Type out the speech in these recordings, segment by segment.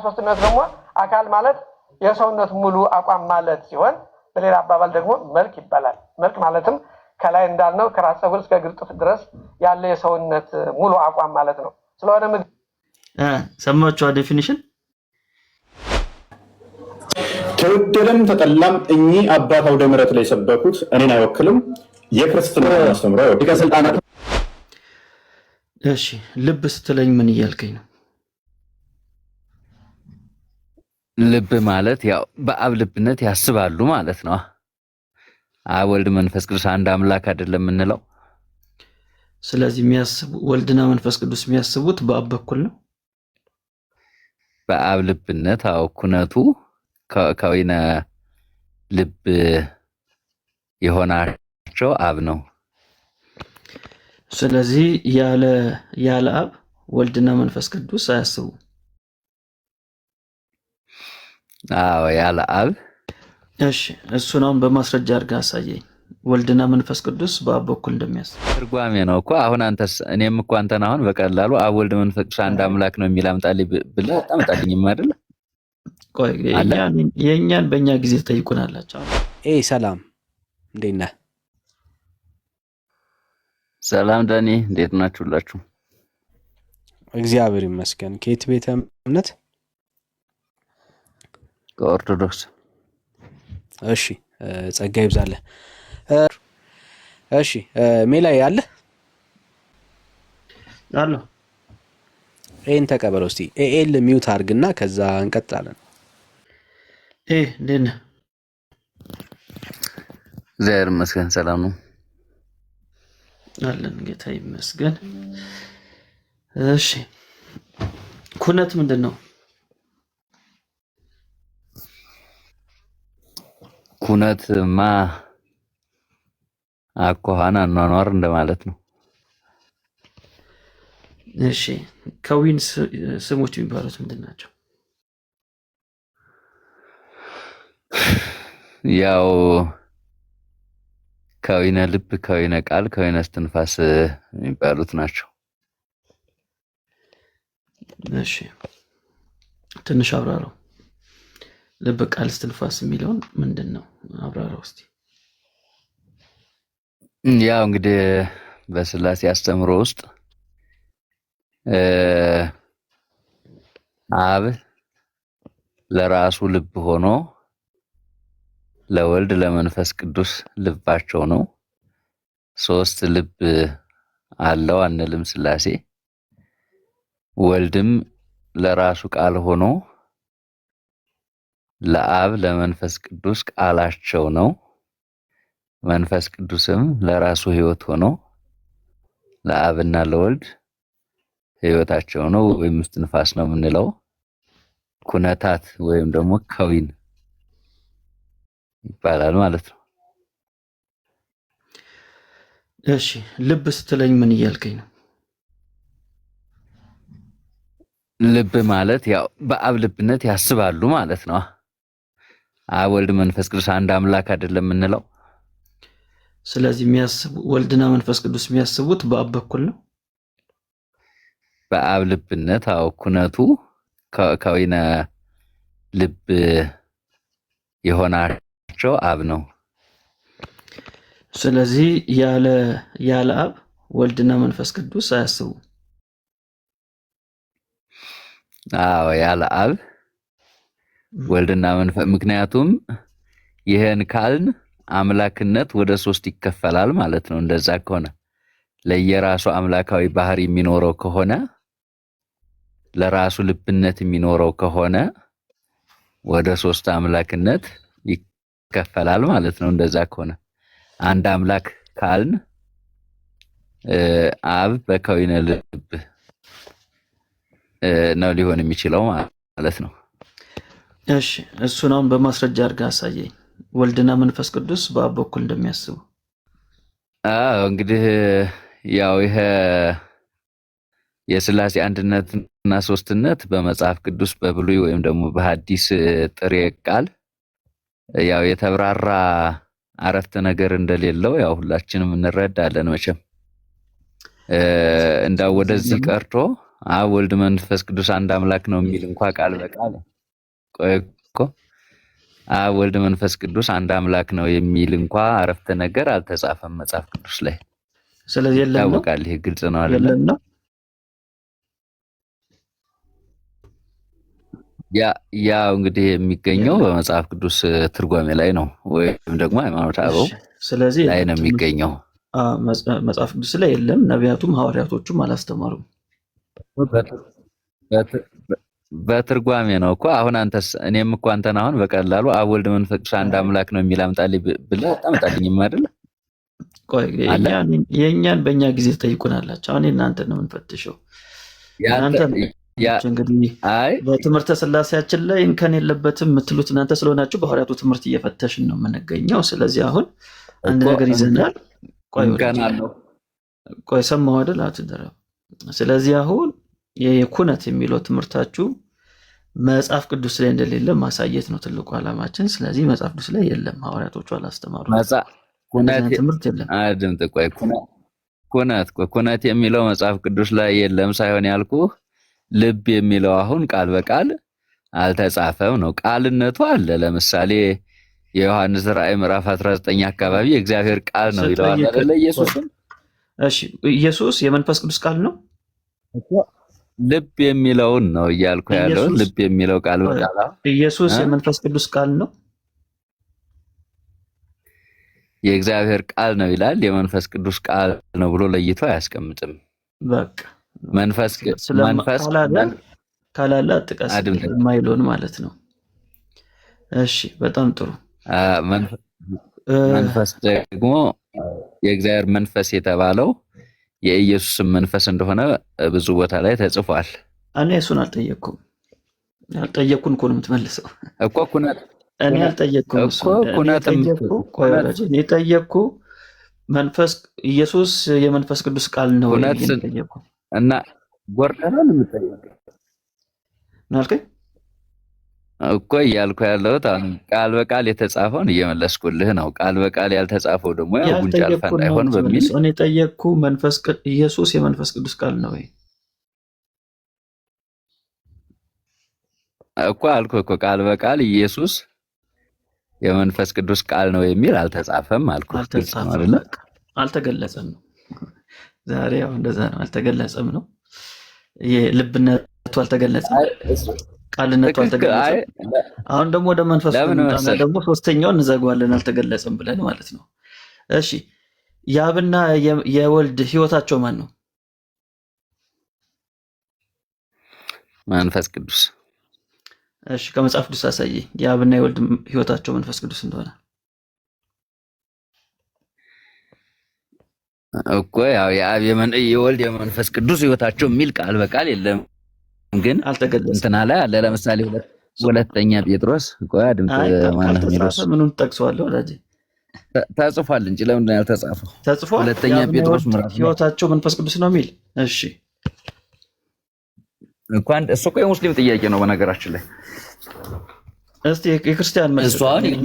ሶስትነት ደግሞ አካል ማለት የሰውነት ሙሉ አቋም ማለት ሲሆን በሌላ አባባል ደግሞ መልክ ይባላል። መልክ ማለትም ከላይ እንዳልነው ከራስ ፀጉር እስከ እግር ጥፍር ድረስ ያለ የሰውነት ሙሉ አቋም ማለት ነው። ስለሆነ ሰማችሁ ዴፊኒሽን። ተወደደም ተጠላም እኚህ አባት አውደ ምሕረት ላይ የሰበኩት እኔን አይወክልም። የክርስትና አስተምሮ ከስልጣናት እሺ ልብ ስትለኝ ምን እያልከኝ ነው? ልብ ማለት ያው በአብ ልብነት ያስባሉ ማለት ነው። አብ ወልድ መንፈስ ቅዱስ አንድ አምላክ አይደለም የምንለው። ስለዚህ የሚያስቡ ወልድና መንፈስ ቅዱስ የሚያስቡት በአብ በኩል ነው። በአብ ልብነት አው ኩነቱ ከወይነ ልብ የሆናቸው አብ ነው። ስለዚህ ያለ አብ ወልድና መንፈስ ቅዱስ አያስቡ። አዎ ያለ አብ። እሺ እሱን አሁን በማስረጃ አድርገህ አሳየኝ። ወልድና መንፈስ ቅዱስ በአብ በኩል እንደሚያስቡ ትርጓሜ ነው እኮ። አሁን አንተስ እኔም እኮ አንተን አሁን በቀላሉ አብ ወልድ መንፈስ ቅዱስ አንድ አምላክ ነው የሚል አምጣልኝ ብለህ አታመጣልኝም አይደል? ቆይ የእኛን በእኛ ጊዜ ትጠይቁናላችሁ። ሰላም እንዴት ነህ? ሰላም ዳኒ፣ እንዴት ናችሁላችሁ? እግዚአብሔር ይመስገን። ከየት ቤተ እምነት? ከኦርቶዶክስ። እሺ ጸጋ ይብዛልህ። እሺ ሜላይ አለ አሎ፣ ይሄን ተቀበለው እስቲ። ኤል ሚውት አድርግና ከዛ እንቀጥላለን። እንዴት ነህ? እግዚአብሔር ይመስገን ሰላም ነው አለን፣ ጌታ ይመስገን። እሺ ኩነት ምንድን ነው? ኩነትማ አኳኋን አኗኗር እንደማለት ነው። እሺ ከዊን ስሞች የሚባሉት ምንድን ናቸው? ያው ከዊነ ልብ፣ ከዊነ ቃል፣ ከዊነ እስትንፋስ የሚባሉት ናቸው። እሺ ትንሽ አብራራው። ልብ፣ ቃል፣ እስትንፋስ የሚለውን ምንድን ነው? አብራራው እስቲ። ያው እንግዲህ በስላሴ አስተምሮ ውስጥ አብ ለራሱ ልብ ሆኖ ለወልድ ለመንፈስ ቅዱስ ልባቸው ነው። ሶስት ልብ አለው አንልም ስላሴ። ወልድም ለራሱ ቃል ሆኖ ለአብ ለመንፈስ ቅዱስ ቃላቸው ነው። መንፈስ ቅዱስም ለራሱ ሕይወት ሆኖ ለአብና ለወልድ ሕይወታቸው ነው ወይም እስትንፋስ ነው የምንለው። ኩነታት ወይም ደግሞ ከዊን ይባላል ማለት ነው። እሺ ልብ ስትለኝ ምን እያልከኝ ነው? ልብ ማለት ያው በአብ ልብነት ያስባሉ ማለት ነው። አብ ወልድ መንፈስ ቅዱስ አንድ አምላክ አይደለም የምንለው። ስለዚህ ወልድና መንፈስ ቅዱስ የሚያስቡት በአብ በኩል ነው። በአብ ልብነት አው ኩነቱ ከወይነ ልብ የሆናቸው አብ ነው። ስለዚህ ያለ አብ ወልድና መንፈስ ቅዱስ አያስቡ። አዎ ያለ አብ ወልድና መንፈስ፣ ምክንያቱም ይሄን ካልን አምላክነት ወደ ሶስት ይከፈላል ማለት ነው። እንደዛ ከሆነ ለየራሱ አምላካዊ ባህሪ የሚኖረው ከሆነ ለራሱ ልብነት የሚኖረው ከሆነ ወደ ሶስት አምላክነት ይከፈላል ማለት ነው። እንደዛ ከሆነ አንድ አምላክ ካልን አብ በከዊነ ልብ ነው ሊሆን የሚችለው ማለት ነው። እሺ እሱን አሁን በማስረጃ አድርገህ አሳየኝ። ወልድና መንፈስ ቅዱስ በአብ በኩል እንደሚያስቡ። እንግዲህ ያው ይሄ የስላሴ አንድነትና ሶስትነት በመጽሐፍ ቅዱስ በብሉይ ወይም ደግሞ በሐዲስ ጥሬ ቃል ያው የተብራራ አረፍተ ነገር እንደሌለው ያው ሁላችንም እንረዳለን መቼም። እንዳው ወደዚህ ቀርቶ አብ ወልድ መንፈስ ቅዱስ አንድ አምላክ ነው የሚል እንኳ ቃል በቃል ቆይ እኮ አብ ወልድ መንፈስ ቅዱስ አንድ አምላክ ነው የሚል እንኳ አረፍተ ነገር አልተጻፈም መጽሐፍ ቅዱስ ላይ። ስለዚህ የለም ነው ያውቃል። ይሄ ግልጽ ነው አይደል? የለም ነው። ያው እንግዲህ የሚገኘው በመጽሐፍ ቅዱስ ትርጓሜ ላይ ነው ወይም ደግሞ ሃይማኖተ አበው ስለዚህ ላይ ነው የሚገኘው። መጽሐፍ ቅዱስ ላይ የለም። ነቢያቱም ሐዋርያቶቹም አላስተማሩም። በትርጓሜ ነው እኮ። አሁን አንተስ እኔም እኮ አንተን አሁን በቀላሉ አብ ወልድ መንፈስ ቅዱስ አንድ አምላክ ነው የሚል አምጣልኝ ብለህ አታመጣልኝም አይደል? ቆይ የእኛን በእኛ ጊዜ ትጠይቁናላችሁ። አሁን እናንተን ነው የምንፈትሸው። እንግዲህ በትምህርተ ስላሴያችን ላይ እንከን የለበትም የምትሉት እናንተ ስለሆናችሁ በሐዋርያቱ ትምህርት እየፈተሽን ነው የምንገኘው። ስለዚህ አሁን አንድ ነገር ይዘናል። ቆይ ሰማሁ አይደል? አትደረብ። ስለዚህ አሁን የኩነት የሚለው ትምህርታችሁ መጽሐፍ ቅዱስ ላይ እንደሌለ ማሳየት ነው ትልቁ ዓላማችን። ስለዚህ መጽሐፍ ቅዱስ ላይ የለም፣ ሐዋርያቶቹ አላስተማሩም። ትምህርት የለም። ድምጥ ቆይ ኩነት የሚለው መጽሐፍ ቅዱስ ላይ የለም ሳይሆን ያልኩህ ልብ የሚለው አሁን ቃል በቃል አልተጻፈም ነው። ቃልነቱ አለ። ለምሳሌ የዮሐንስ ራእይ ምዕራፍ 19 አካባቢ የእግዚአብሔር ቃል ነው ይለዋል አይደል? ኢየሱስም እሺ፣ ኢየሱስ የመንፈስ ቅዱስ ቃል ነው። ልብ የሚለውን ነው እያልኩ ያለው። ልብ የሚለው ቃል በቃል ኢየሱስ የመንፈስ ቅዱስ ቃል ነው። የእግዚአብሔር ቃል ነው ይላል። የመንፈስ ቅዱስ ቃል ነው ብሎ ለይቶ አያስቀምጥም። በቃ መንፈስ ካላለ ጥቀስ የማይለውን ማለት ነው። እሺ በጣም ጥሩ። መንፈስ ደግሞ የእግዚአብሔር መንፈስ የተባለው የኢየሱስም መንፈስ እንደሆነ ብዙ ቦታ ላይ ተጽፏል። እኔ እሱን አልጠየቅኩም። ያልጠየቅኩን እኮ ነው የምትመልሰው እኮ ኩነት። እኔ አልጠየቅኩም እኮ እኔ ጠየቅኩ። መንፈስ ኢየሱስ የመንፈስ ቅዱስ ቃል ነው እና ጎርደናል የምጠየቀው ናልከኝ እኮ እያልኩ ያለሁት አሁን ቃል በቃል የተጻፈውን እየመለስኩልህ ነው። ቃል በቃል ያልተጻፈው ደግሞ ያው ጉንጫ አልፋ እንዳይሆን በሚል እኔ ጠየቅኩ። ኢየሱስ የመንፈስ ቅዱስ ቃል ነው ወይ እኮ አልኩህ እኮ ቃል በቃል ኢየሱስ የመንፈስ ቅዱስ ቃል ነው የሚል አልተጻፈም አልኩህ። አልተገለጸም ነው ዛሬ ያው እንደዛ ነው። አልተገለጸም ነው። ልብነቱ አልተገለጸም፣ ቃልነቱ አልተገለጸም። አሁን ደግሞ ወደ መንፈስ ቅዱስ ደግሞ ሶስተኛውን እንዘጋዋለን አልተገለጸም ብለን ማለት ነው። እሺ የአብና የወልድ ህይወታቸው ማን ነው? መንፈስ ቅዱስ። እሺ ከመጽሐፍ ቅዱስ አሳይ የአብና የወልድ ህይወታቸው መንፈስ ቅዱስ እንደሆነ እኮ ያው የአብ የወልድ የመንፈስ ቅዱስ ህይወታቸው የሚል ቃል በቃል የለም፣ ግን አልተገለጸም። እንትና ላይ አለ። ለምሳሌ ሁለተኛ ጴጥሮስ ቆይ ድምጽ ማነው የሚሉት ምኑን ጠቅሰዋለሁ ወዳጄ? ተጽፏል እንጂ ለምን ያልተጻፈው? ተጽፏል። ሁለተኛ ጴጥሮስ ምዕራፍ ህይወታቸው መንፈስ ቅዱስ ነው የሚል። እሺ እንኳን እሱ እኮ የሙስሊም ጥያቄ ነው በነገራችን ላይ። እስቲ የክርስቲያን መልስ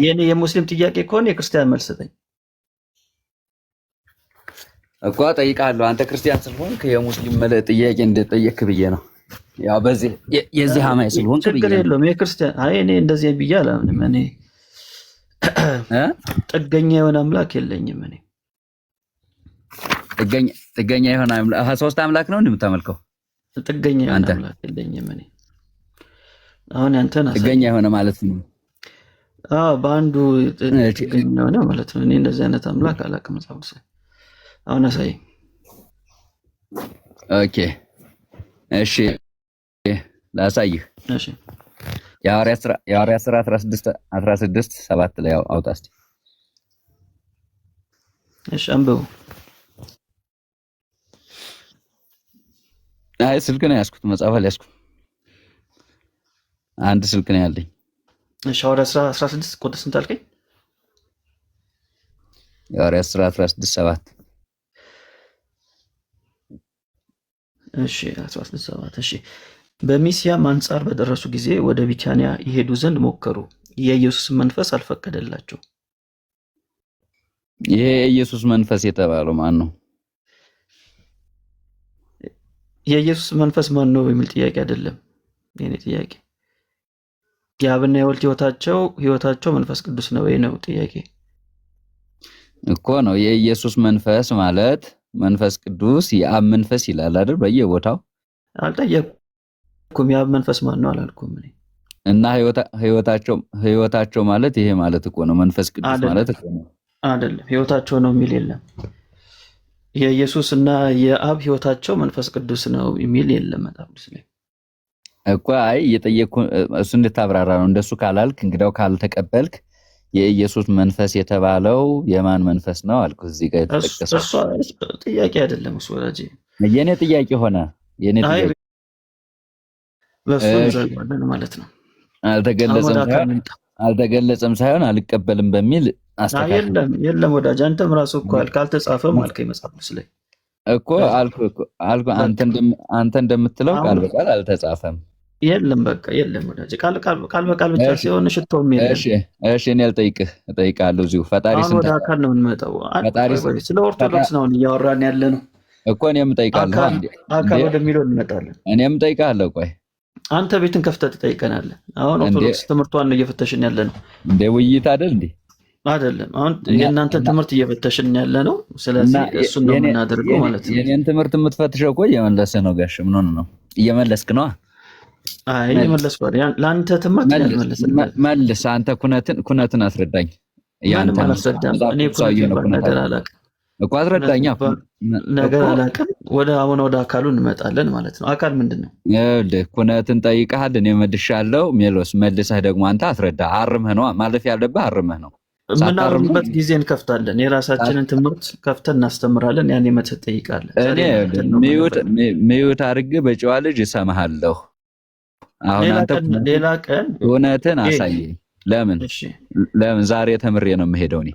የኔ የሙስሊም ጥያቄ ከሆነ የክርስቲያን መልስ ሰጠኝ እኮ ጠይቃለሁ። አንተ ክርስቲያን ስለሆንክ የሙስሊም ጥያቄ እንደጠየቅክ ብዬ ነው። ያው በዚህ የዚህ አማይ ስለሆንክ ብዬ ችግር የለውም። የክርስቲያን እኔ እንደዚህ ብዬ አላምንም። እኔ ጥገኛ የሆነ አምላክ የለኝም። እኔ ጥገኛ የሆነ አምላክ ሶስት አምላክ ነው እንደምታመልከው? ጥገኛ የሆነ አምላክ የለኝም። እኔ አሁን አንተና ጥገኛ የሆነ ማለት ነው። በአንዱ ጥገኛ የሆነ ማለት ነው። እኔ እንደዚህ አይነት አምላክ አላውቅም። መጽሐፍ አሁን አሳይ። ኦኬ እሺ ላሳይህ። እሺ የሐዋርያት ሥራ 16:7 ላይ አውጣ እስቲ። እሺ አንብቡ። አይ ስልክ ነው ያዝኩት፣ መጽሐፍ አልያዝኩም። አንድ ስልክ ነው ያለኝ። እሺ ሐዋርያት ሥራ 16 ቁጥር ስንት አልከኝ? የሐዋርያት ሥራ 16:7 እሺ 16:7 እሺ በሚስያም አንጻር በደረሱ ጊዜ ወደ ቢታንያ ይሄዱ ዘንድ ሞከሩ፣ የኢየሱስ መንፈስ አልፈቀደላቸው። ይሄ የኢየሱስ መንፈስ የተባለው ማን ነው? የኢየሱስ መንፈስ ማን ነው የሚል ጥያቄ አይደለም የኔ ጥያቄ። የአብና የወልድ ህይወታቸው መንፈስ ቅዱስ ነው ወይ ነው ጥያቄ እኮ ነው። የኢየሱስ መንፈስ ማለት መንፈስ ቅዱስ የአብ መንፈስ ይላል አይደል? በየቦታው አልጠየቅኩም። የአብ መንፈስ ማን ነው አላልኩም እኔ። እና ህይወታቸው ማለት ይሄ ማለት እኮ ነው። መንፈስ ቅዱስ ማለት እኮ ነው አይደለም። ህይወታቸው ነው የሚል የለም። የኢየሱስ እና የአብ ህይወታቸው መንፈስ ቅዱስ ነው የሚል የለም መጽሐፍ ቅዱስ ላይ እኮ። አይ እየጠየቅኩ እሱ እንድታብራራ ነው። እንደሱ ካላልክ እንግዳው ካልተቀበልክ የኢየሱስ መንፈስ የተባለው የማን መንፈስ ነው አልኩ። እዚህ ጋር የተጠቀሰው ጥያቄ አይደለም እሱ ወዳጄ። የኔ ጥያቄ ሆነ። የኔ ጥያቄ በሱ ዘግባለን ማለት ነው። አልተገለጸም ሳይሆን አልቀበልም በሚል አስተካክል። የለም ወዳጅ፣ አንተም ራሱ እኮ ካልተጻፈም አልከኝ መጽሐፍ ቅዱስ ላይ እኮ አልኩ። አንተ እንደምትለው ቃል በቃል አልተጻፈም። የለም በቃ የለም ወዳጅ፣ ቃል በቃል ብቻ ሲሆን ሽቶም የለም። እሺ እኔ እጠይቃለሁ እዚሁ ፈጣሪ ስንት ወደ አካል ነው የምንመጣው። ስለ ኦርቶዶክስ ነው እያወራን ያለ ነው እኮ። እኔም እጠይቃለሁ። አካል ወደሚለው እንመጣለን። እኔም እጠይቃለሁ። ቆይ አንተ ቤትን ከፍተህ ትጠይቀናለህ። አሁን ኦርቶዶክስ ትምህርቷን ነው እየፈተሽን ያለ ነው እንደ ውይይት አይደል እንዴ? አይደለም። አሁን የእናንተን ትምህርት እየፈተሽን ያለ ነው። ስለዚህ እሱን ነው የምናደርገው ማለት ነው። የኔን ትምህርት የምትፈትሸው እኮ እየመለስህ ነው ጋሽ። ምን ሆነህ ነው? እየመለስክ ነው? አይ እየመለስኩ አይደል? ለአንተ ትምህርት መልስ። አንተ ኩነትን አስረዳኝ። ያንተ አላስረዳም። እኔ ነገር አላውቅም እኮ አስረዳኛ። ነገር አላውቅም። ወደ አካሉ እንመጣለን ማለት ነው። አካል ምንድን ነው? ይኸውልህ ኩነትን ጠይቀሃል፣ እኔ መልሻለሁ። ሜሎስ መልሰህ ደግሞ አንተ አስረዳ። አርመህ ነው ማለፍ ያለብህ፣ አርመህ ነው። የምናርምበት ጊዜ እንከፍታለን። የራሳችንን ትምህርት ከፍተን እናስተምራለን። ያኔ መተህ ትጠይቃለህ። ሚዩት አድርገህ በጨዋ ልጅ እሰማሃለሁ። አሁን አንተ ሌላ ቀን እውነትን አሳየኝ። ለምን ዛሬ ተምሬ ነው የምሄደው። እኔ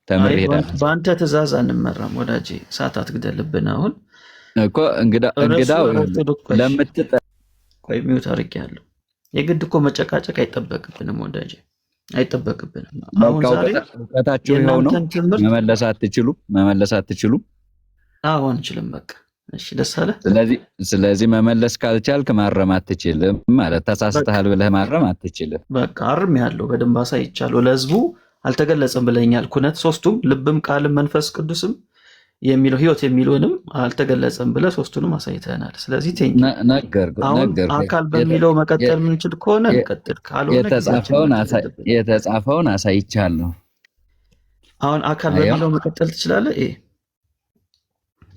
ተምሬ ሄዳለሁ። በአንተ ትእዛዝ አንመራም ወዳጄ። ሰዓት አትግደልብን። አሁን እኮ እንግዳው ቆይ ሚዩት አድርጌያለሁ። የግድ እኮ መጨቃጨቅ አይጠበቅብንም ወዳጄ፣ አይጠበቅብንም። አሁን ዛሬ እውቀታችሁ ይኸው ነው። መመለስ አትችሉም። አሁን አንችልም በቃ። እሺ ደስ አለ። ስለዚህ መመለስ ካልቻልክ ማረም አትችልም ማለት ተሳስተሃል ብለህ ማረም አትችልም። በቃ አርሜያለሁ፣ በደንብ አሳይቻለሁ። ለህዝቡ አልተገለጸም ብለኛል። ኩነት ሶስቱም ልብም ቃልም መንፈስ ቅዱስም የሚለው ህይወት የሚለውንም አልተገለጸም ብለህ ሶስቱንም አሳይተናል። ስለዚህ አካል በሚለው መቀጠል የምንችል ከሆነ እንቀጥል፣ ካልሆነ የተጻፈውን አሳይቻለሁ። አሁን አካል በሚለው መቀጠል ትችላለህ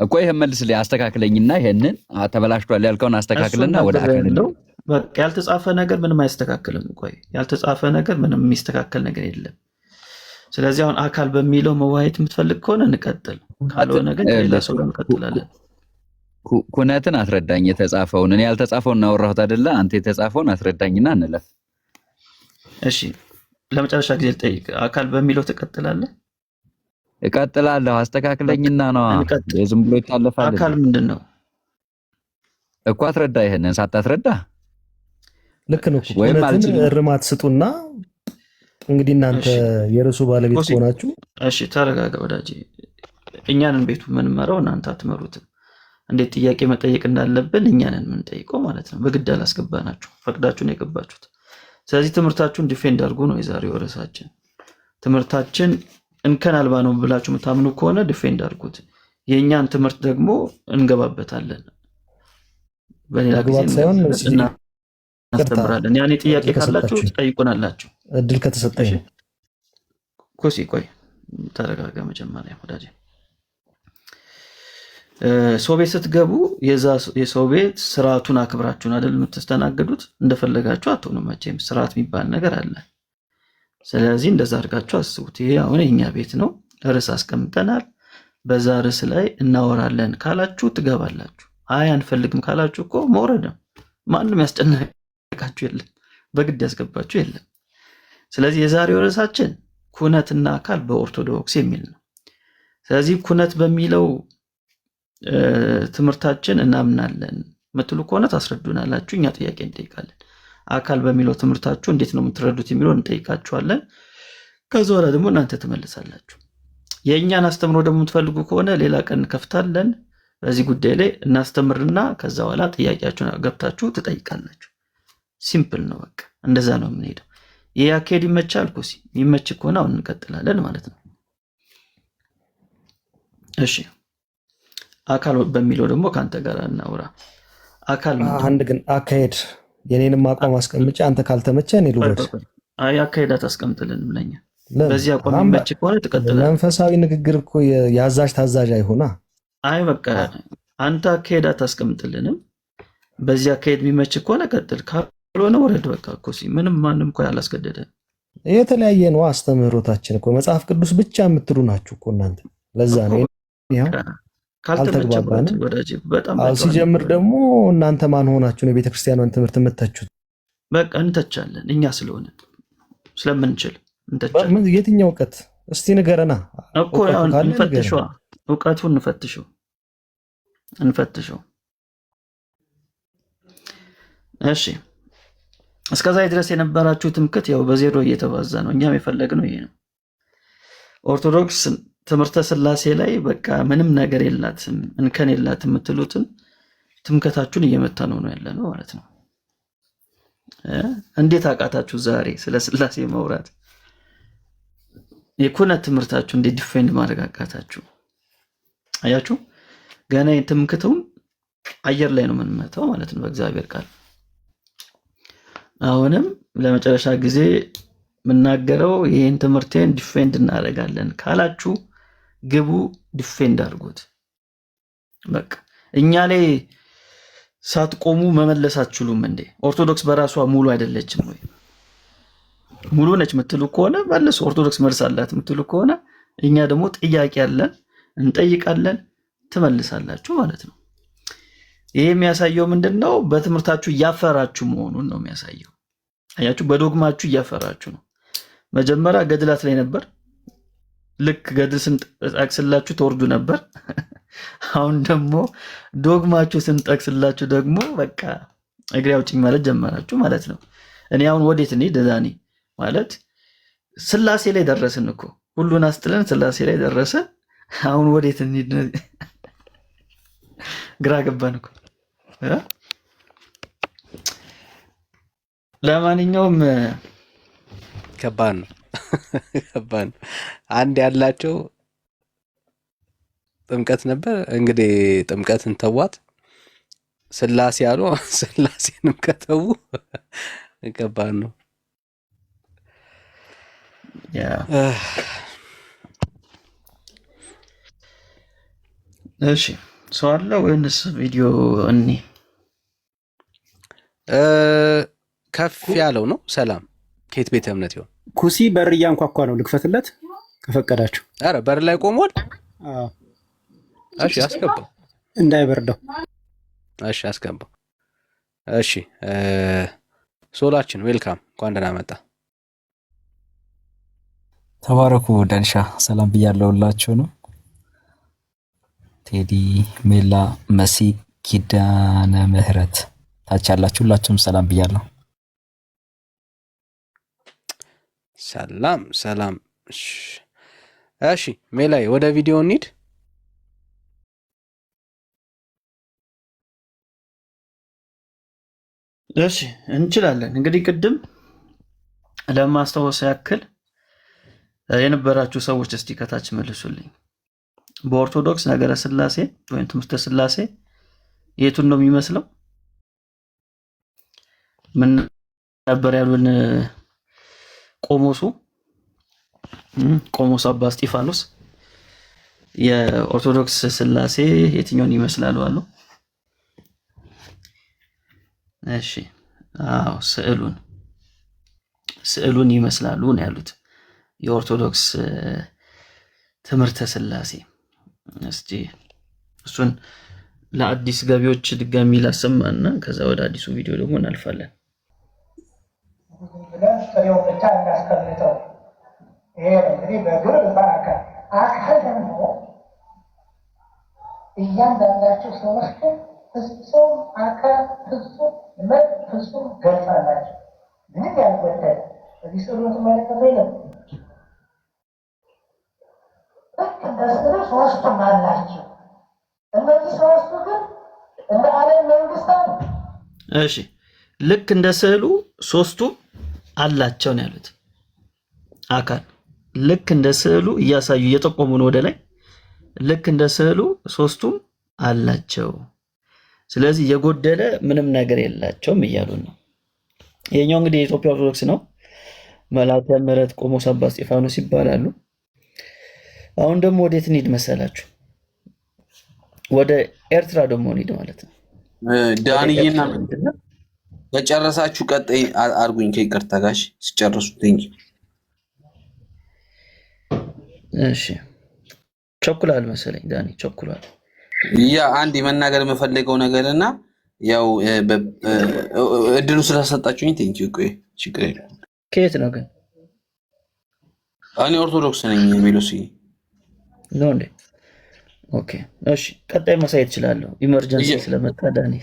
እኮ። ይሄን መልስ ላይ አስተካክለኝና ይሄንን ተበላሽቷል ያልከውን አስተካክልና ወደ አካል ነው። በቃ ያልተጻፈ ነገር ምንም አይስተካከልም። ቆይ ያልተጻፈ ነገር ምንም የሚስተካከል ነገር የለም። ስለዚህ አሁን አካል በሚለው መዋየት የምትፈልግ ከሆነ እንቀጥል፣ ካልሆነ ግን ሌላ ሰው እንቀጥላለን። ኩነትን አስረዳኝ የተጻፈውን። እኔ ያልተጻፈውን እናወራሁት አይደለ? አንተ የተጻፈውን አስረዳኝና እንለፍ። እሺ ለመጨረሻ ጊዜ ልጠይቅ፣ አካል በሚለው ትቀጥላለህ? እቀጥላለሁ። አስተካክለኝና ነው። ዝም ብሎ ይታለፋል። አካል ምንድን ነው እኮ አስረዳ። ይሄንን ሳታስረዳ ልክ ነው። ኩነትን እርማት ስጡና እንግዲህ እናንተ የርሱ ባለቤት ሆናችሁ። እሺ ተረጋጋ ወዳጄ። እኛንን ቤቱ የምንመራው እናንተ አትመሩትም። እንዴት ጥያቄ መጠየቅ እንዳለብን እኛንን የምንጠይቀው ማለት ነው። በግድ አላስገባናችሁ፣ ፈቅዳችሁ ነው የገባችሁት። ስለዚህ ትምህርታችሁን ዲፌንድ አድርጉ ነው የዛሬው ርዕሳችን። ትምህርታችን እንከን አልባ ነው ብላችሁ የምታምኑ ከሆነ ዲፌንድ አድርጉት። የእኛን ትምህርት ደግሞ እንገባበታለን። በሌላ ጊዜ እናስተምራለን። ያኔ ጥያቄ ካላችሁ ትጠይቁናላችሁ። እድል ከተሰጠኝ ኩሲ ቆይ ተረጋጋ። መጀመሪያ ወዳጄ ሰው ቤት ስትገቡ የሰው ቤት ስርዓቱን አክብራችሁን አይደል የምትስተናገዱት? እንደፈለጋችሁ አትሆኑም። መቼም ስርዓት የሚባል ነገር አለ። ስለዚህ እንደዛ አድርጋችሁ አስቡት። ይሄ አሁን የኛ ቤት ነው፣ ርዕስ አስቀምጠናል። በዛ ርዕስ ላይ እናወራለን ካላችሁ ትገባላችሁ። አይ አንፈልግም ካላችሁ እኮ መውረድ ነው። ማንም ያስጨነቃችሁ የለም፣ በግድ ያስገባችሁ የለም። ስለዚህ የዛሬው ርዕሳችን ኩነትና አካል በኦርቶዶክስ የሚል ነው። ስለዚህ ኩነት በሚለው ትምህርታችን እናምናለን ምትሉ ከሆነ ታስረዱናላችሁ፣ እኛ ጥያቄ እንጠይቃለን። አካል በሚለው ትምህርታችሁ እንዴት ነው የምትረዱት የሚለው እንጠይቃችኋለን። ከዛ በኋላ ደግሞ እናንተ ትመልሳላችሁ። የእኛን አስተምሮ ደግሞ የምትፈልጉ ከሆነ ሌላ ቀን ከፍታለን። በዚህ ጉዳይ ላይ እናስተምርና ከዛ በኋላ ጥያቄያችሁን ገብታችሁ ትጠይቃላችሁ። ሲምፕል ነው። በቃ እንደዛ ነው የምንሄደው። ይህ አካሄድ ይመቻል እኮ የሚመች ከሆነ አሁን እንቀጥላለን ማለት ነው። እሺ አካል በሚለው ደግሞ ከአንተ ጋር እናውራ። አካል አንድ ግን አካሄድ የኔንም አቋም አስቀምጬ አንተ ካልተመቸ እኔ ልውረድ። አይ አካሄድ አታስቀምጥልንም ለኛ። በዚህ አቋም የሚመች ከሆነ ትቀጥላለህ። መንፈሳዊ ንግግር እኮ የአዛዥ ታዛዥ አይሆና። አይ በቃ አንተ አካሄድ አታስቀምጥልንም። በዚህ አካሄድ የሚመች ከሆነ ቀጥል፣ ካልሆነ ወረድ። በቃ እኮ ምንም ማንም እኮ ያላስገደደ። የተለያየ ነው አስተምህሮታችን እኮ መጽሐፍ ቅዱስ ብቻ የምትሉ ናችሁ እኮ እናንተ። ለዛ ነው ካልተግባባን። ሲጀምር ደግሞ እናንተ ማን ሆናችሁ ነው የቤተክርስቲያኗን ትምህርት የምተቹት? በቃ እንተቻለን እኛ ስለሆነ ስለምንችል እንተቻለን። የትኛው እውቀት እስቲ ንገረና እኮ እንፈትሸዋ። እውቀቱን እንፈትሸው። እሺ እስከዛ ድረስ የነበራችሁ ትምክህት ያው በዜሮ እየተባዛ ነው። እኛም የፈለግነው ይሄ ነው። ኦርቶዶክስ ትምህርተ ስላሴ ላይ በቃ ምንም ነገር የላትም እንከን የላትም የምትሉትን ትምክህታችሁን እየመታ ነው ያለ ነው ማለት ነው። እንዴት አቃታችሁ ዛሬ ስለ ስላሴ ማውራት? የኩነት ትምህርታችሁ እንዴት ዲፌንድ ማድረግ አቃታችሁ? አያችሁ ገና ትምክህቱን አየር ላይ ነው የምንመታው ማለት ነው በእግዚአብሔር ቃል። አሁንም ለመጨረሻ ጊዜ የምናገረው ይህን ትምህርቴን ዲፌንድ እናደርጋለን ካላችሁ ግቡ፣ ዲፌንድ አድርጉት። በቃ እኛ ላይ ሳትቆሙ መመለስ አትችሉም እንዴ? ኦርቶዶክስ በራሷ ሙሉ አይደለችም ወይ? ሙሉ ነች የምትሉ ከሆነ መልሱ። ኦርቶዶክስ መልስ አላት የምትሉ ከሆነ እኛ ደግሞ ጥያቄ አለን እንጠይቃለን፣ ትመልሳላችሁ ማለት ነው። ይሄ የሚያሳየው ምንድነው? በትምህርታችሁ እያፈራችሁ መሆኑን ነው የሚያሳየው። አያችሁ፣ በዶግማችሁ እያፈራችሁ ነው። መጀመሪያ ገድላት ላይ ነበር። ልክ ገድል ስንጠቅስላችሁ ተወርዱ ነበር። አሁን ደግሞ ዶግማችሁ ስንጠቅስላችሁ ደግሞ በቃ እግሬ አውጭኝ ማለት ጀመራችሁ ማለት ነው። እኔ አሁን ወዴት እንሂድ? ዳኒ ማለት ስላሴ ላይ ደረስን እኮ ሁሉን አስትለን ስላሴ ላይ ደረስን። አሁን ወዴት እንሂድ? ግራ ገባን እኮ። ለማንኛውም ከባድ ነው። አንድ ያላቸው ጥምቀት ነበር። እንግዲህ ጥምቀትን ተዋት ስላሴ ያሉ ስላሴንም ከተው ከባድ ነው። እሺ ሰው አለ ወይንስ ቪዲዮ እኔ ከፍ ያለው ነው? ሰላም ከየት ቤተ እምነት ይሆን? ኩሲ በር እያንኳኳ ነው። ልክፈትለት ከፈቀዳችሁ። አረ በር ላይ ቆሟል። እሺ አስገባው፣ እንዳይበርደው። እሺ አስገባው። እሺ ሶላችን ዌልካም፣ እንኳን ደህና መጣ። ተባረኩ። ዳንሻ ሰላም ብያለሁላችሁ ነው። ቴዲ፣ ሜላ፣ መሲ፣ ኪዳነ ምህረት ታች ያላችሁ ሁላችሁም ሰላም ብያለሁ። ሰላም ሰላም። እሺ ሜላይ ወደ ቪዲዮ እንሂድ። እሺ እንችላለን። እንግዲህ ቅድም ለማስታወስ ያክል የነበራችሁ ሰዎች እስቲ ከታች መልሱልኝ። በኦርቶዶክስ ነገረ ስላሴ ወይም ትምህርተ ስላሴ የቱን ነው የሚመስለው? ምን ነበር ያሉን ቆሞስ አባ እስጢፋኖስ? የኦርቶዶክስ ስላሴ የትኛውን ይመስላሉ አሉ? እሺ አዎ ስዕሉን ይመስላሉ ነው ያሉት የኦርቶዶክስ ትምህርተ ስላሴ። እስቲ እሱን ለአዲስ ገቢዎች ድጋሚ ላሰማና ከዛ ወደ አዲሱ ቪዲዮ ደግሞ እናልፋለን። ፍሬውን ብቻ እናስቀምጠው። ይሄ እንግዲህ በግር አካል ደግሞ እያንዳንዳቸው ሰዎች ፍጹም አካል ፍጹም መልክ ፍጹም ገጽ አላቸው። ምንም ያልጎደለ እዚህ ስዕሉ ትመለከቱ የለም። ልክ እንደ ስዕሉ ሶስቱም አላቸው። እነዚህ ሶስቱ ግን እንደ ዓለም መንግስታት እሺ ልክ እንደ ስዕሉ ሶስቱ አላቸው ነው ያሉት። አካል ልክ እንደ ስዕሉ እያሳዩ እየጠቆሙ ነው ወደ ላይ። ልክ እንደ ስዕሉ ሶስቱም አላቸው። ስለዚህ የጎደለ ምንም ነገር የላቸውም እያሉ ነው። ይሄኛው እንግዲህ የኢትዮጵያ ኦርቶዶክስ ነው። መልአከ ምሕረት ቆሞስ አባ እስጢፋኖስ ይባላሉ። አሁን ደግሞ ወዴት እንሂድ መሰላችሁ? ወደ ኤርትራ ደግሞ እንሂድ ማለት ነው። ዳንዬና ከጨረሳችሁ ቀጣይ አርጉኝ ከይቅርታ ጋሽ ሲጨርሱ ቴንኪ። እሺ ቸኩላል መሰለኝ ዳኒ ቸኩላል። ያ አንድ የመናገር የምፈልገው ነገርና ያው እድሉ ስለሰጣችሁኝ ቴንኪ። ቆይ ችግር የለም። ከየት ነው ግን? እኔ ኦርቶዶክስ ነኝ የሚሉስ ነው እንዴ? ኦኬ እሺ ቀጣይ ማሳየት እችላለሁ። ኢመርጀንሲ ስለመጣ ዳኒ።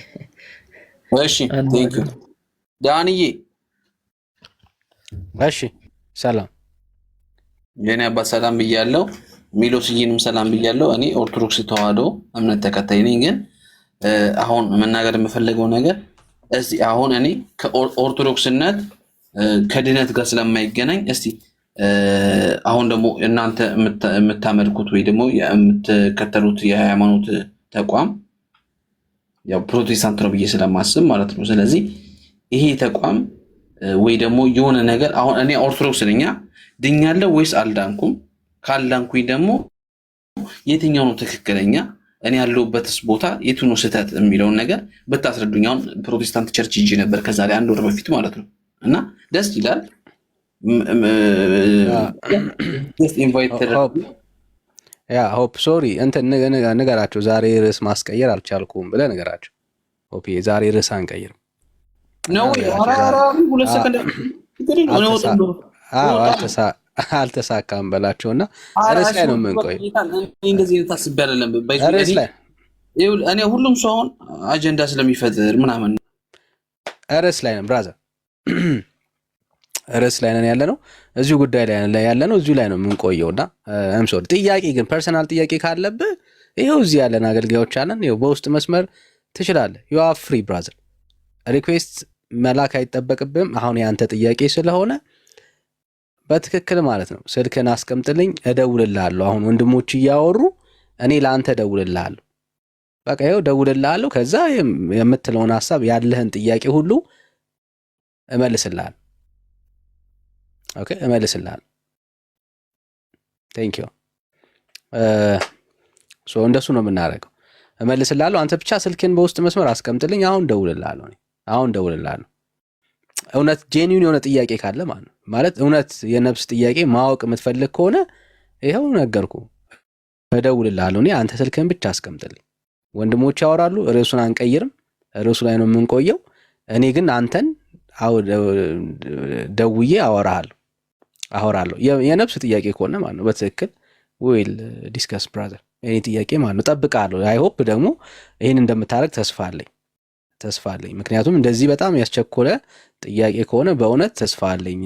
እሺ ቴንኪ ዳንዬ። እሺ ሰላም የኔ አባት ሰላም ብያለሁ። ሚሎስዬንም ሰላም ብያለሁ። እኔ ኦርቶዶክስ ተዋህዶ እምነት ተከታይ ነኝ። ግን አሁን መናገር የምፈልገው ነገር እስቲ አሁን እኔ ከኦርቶዶክስነት ከድነት ጋር ስለማይገናኝ እስቲ አሁን ደግሞ እናንተ የምታመልኩት ወይ ደግሞ የምትከተሉት የሃይማኖት ተቋም ያው ፕሮቴስታንት ነው ብዬ ስለማስብ ማለት ነው። ስለዚህ ይሄ ተቋም ወይ ደግሞ የሆነ ነገር አሁን እኔ ኦርቶዶክስ ነኝ ድኛለሁ ወይስ አልዳንኩም? ካልዳንኩኝ ደግሞ የትኛው ነው ትክክለኛ? እኔ ያለሁበትስ ቦታ የቱ ነው ስህተት የሚለውን ነገር ብታስረዱኝ። አሁን ፕሮቴስታንት ቸርች ሂጄ ነበር ከዛሬ 1 ወር በፊት ማለት ነው እና ደስ ይላል። ሆፕ ሶሪ እንትን ንገራቸው። ዛሬ ርዕስ ማስቀየር አልቻልኩም ብለህ ንገራቸው። ሆፕ ዛሬ ርዕስ አንቀይርም ነው። አልተሳካም በላቸውና ርዕስ ላይ ነው የምንቆይ። እንደዚህ ታስቤ አይደለም እኔ ሁሉም ሰው አሁን አጀንዳ ስለሚፈጥር ምናምን ርዕስ ላይ ነን ብራዘር፣ ርዕስ ላይ ነን ያለ ነው። እዚሁ ጉዳይ ላይ ያለ ነው። እዚሁ ላይ ነው የምንቆየውና ሶሪ ጥያቄ ግን ፐርሰናል ጥያቄ ካለብህ ይኸው እዚህ ያለን አገልጋዮች አለን። ይኸው በውስጥ መስመር ትችላለህ። ዩ አር ፍሪ ብራዘር። ሪኩዌስት መላክ አይጠበቅብህም። አሁን ያንተ ጥያቄ ስለሆነ በትክክል ማለት ነው ስልክን አስቀምጥልኝ እደውልልሃለሁ። አሁን ወንድሞች እያወሩ እኔ ለአንተ እደውልልሃለሁ። በቃ ይኸው እደውልልሃለሁ። ከዛ የምትለውን ሀሳብ ያለህን ጥያቄ ሁሉ እመልስልሃለሁ። ኦኬ እመልስልሃለሁ። ቴንክ ዩ። እንደሱ ነው የምናደርገው። እመልስልሃለሁ። አንተ ብቻ ስልክን በውስጥ መስመር አስቀምጥልኝ። አሁን እደውልልሃለሁ። አሁን እደውልልሃለሁ። እውነት ጄኒውን የሆነ ጥያቄ ካለ ማለት እውነት የነፍስ ጥያቄ ማወቅ የምትፈልግ ከሆነ ይኸው ነገርኩ፣ እደውልልሃለሁ። እኔ አንተ ስልክህን ብቻ አስቀምጥልኝ። ወንድሞች ያወራሉ፣ ርዕሱን አንቀይርም፣ ርዕሱ ላይ ነው የምንቆየው። እኔ ግን አንተን ደውዬ አወራለሁ። የነፍስ ጥያቄ ከሆነ ማለት ነው በትክክል ዊል ዲስከስ ብራዘር። እኔ ጥያቄ ማለት ነው እጠብቅሃለሁ። አይ ሆፕ ደግሞ ይህን እንደምታደርግ ተስፋ አለኝ። ምክንያቱም እንደዚህ በጣም ያስቸኮለ ጥያቄ ከሆነ በእውነት ተስፋ አለኝ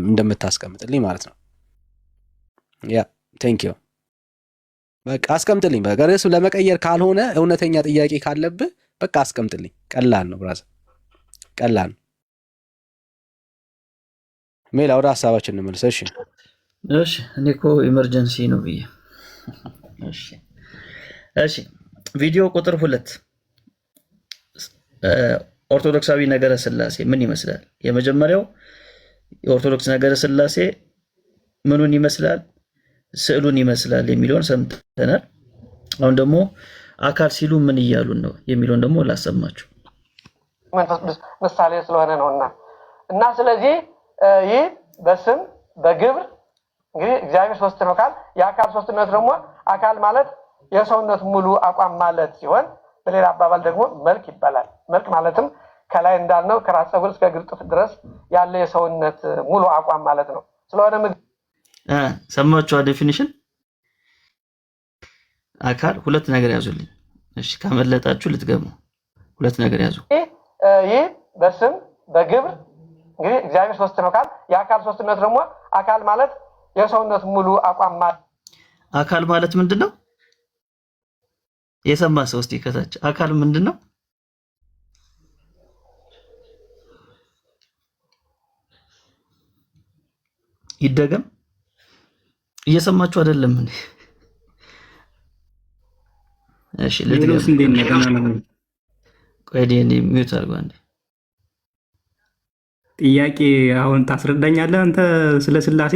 እንደምታስቀምጥልኝ ማለት ነው። ያ ቴንክ ዩ። በቃ አስቀምጥልኝ። በቃ ርዕሱ ለመቀየር ካልሆነ እውነተኛ ጥያቄ ካለብህ በቃ አስቀምጥልኝ። ቀላል ነው ብራዘር፣ ቀላል ነው። ሜላ ወደ ሀሳባችን እንመልስ። እሺ እኔ እኮ ኢመርጀንሲ ነው ብዬ። እሺ ቪዲዮ ቁጥር 2 ኦርቶዶክሳዊ ነገረ ስላሴ ምን ይመስላል? የመጀመሪያው የኦርቶዶክስ ነገረ ስላሴ ምኑን ይመስላል? ስዕሉን ይመስላል የሚለውን ሰምተናል። አሁን ደግሞ አካል ሲሉ ምን እያሉን ነው የሚለውን ደግሞ ላሰማችሁ። መንፈስ ቅዱስ ምሳሌ ስለሆነ ነውና እና ስለዚህ ይህ በስም በግብር እንግዲህ እግዚአብሔር ሶስት ነው ካል የአካል ሶስትነት ደግሞ አካል ማለት የሰውነት ሙሉ አቋም ማለት ሲሆን በሌላ አባባል ደግሞ መልክ ይባላል። መልክ ማለትም ከላይ እንዳልነው ከራስ ፀጉር እስከ እግር ጥፍር ድረስ ያለ የሰውነት ሙሉ አቋም ማለት ነው። ስለሆነ ሰማችሁ ዴፊኒሽን አካል ሁለት ነገር ያዙልኝ። እሺ ካመለጣችሁ ልትገሙ ሁለት ነገር ያዙ። ይህ በስም በግብር እንግዲህ እግዚአብሔር ሶስት ነው ካል የአካል ሶስትነት ደግሞ አካል ማለት የሰውነት ሙሉ አቋም ማለት አካል ማለት ምንድነው? የሰማ ሰው እስቲ ከታች አካል ምንድነው? ይደገም። እየሰማችሁ አይደለም እንዴ? እሺ ሌሎስ እንዴት ነው? ደህና ነው? ቆይ ዲኒ ሚውት አድርጎ አንዴ። ጥያቄ አሁን ታስረዳኛለህ አንተ ስለ ስላሴ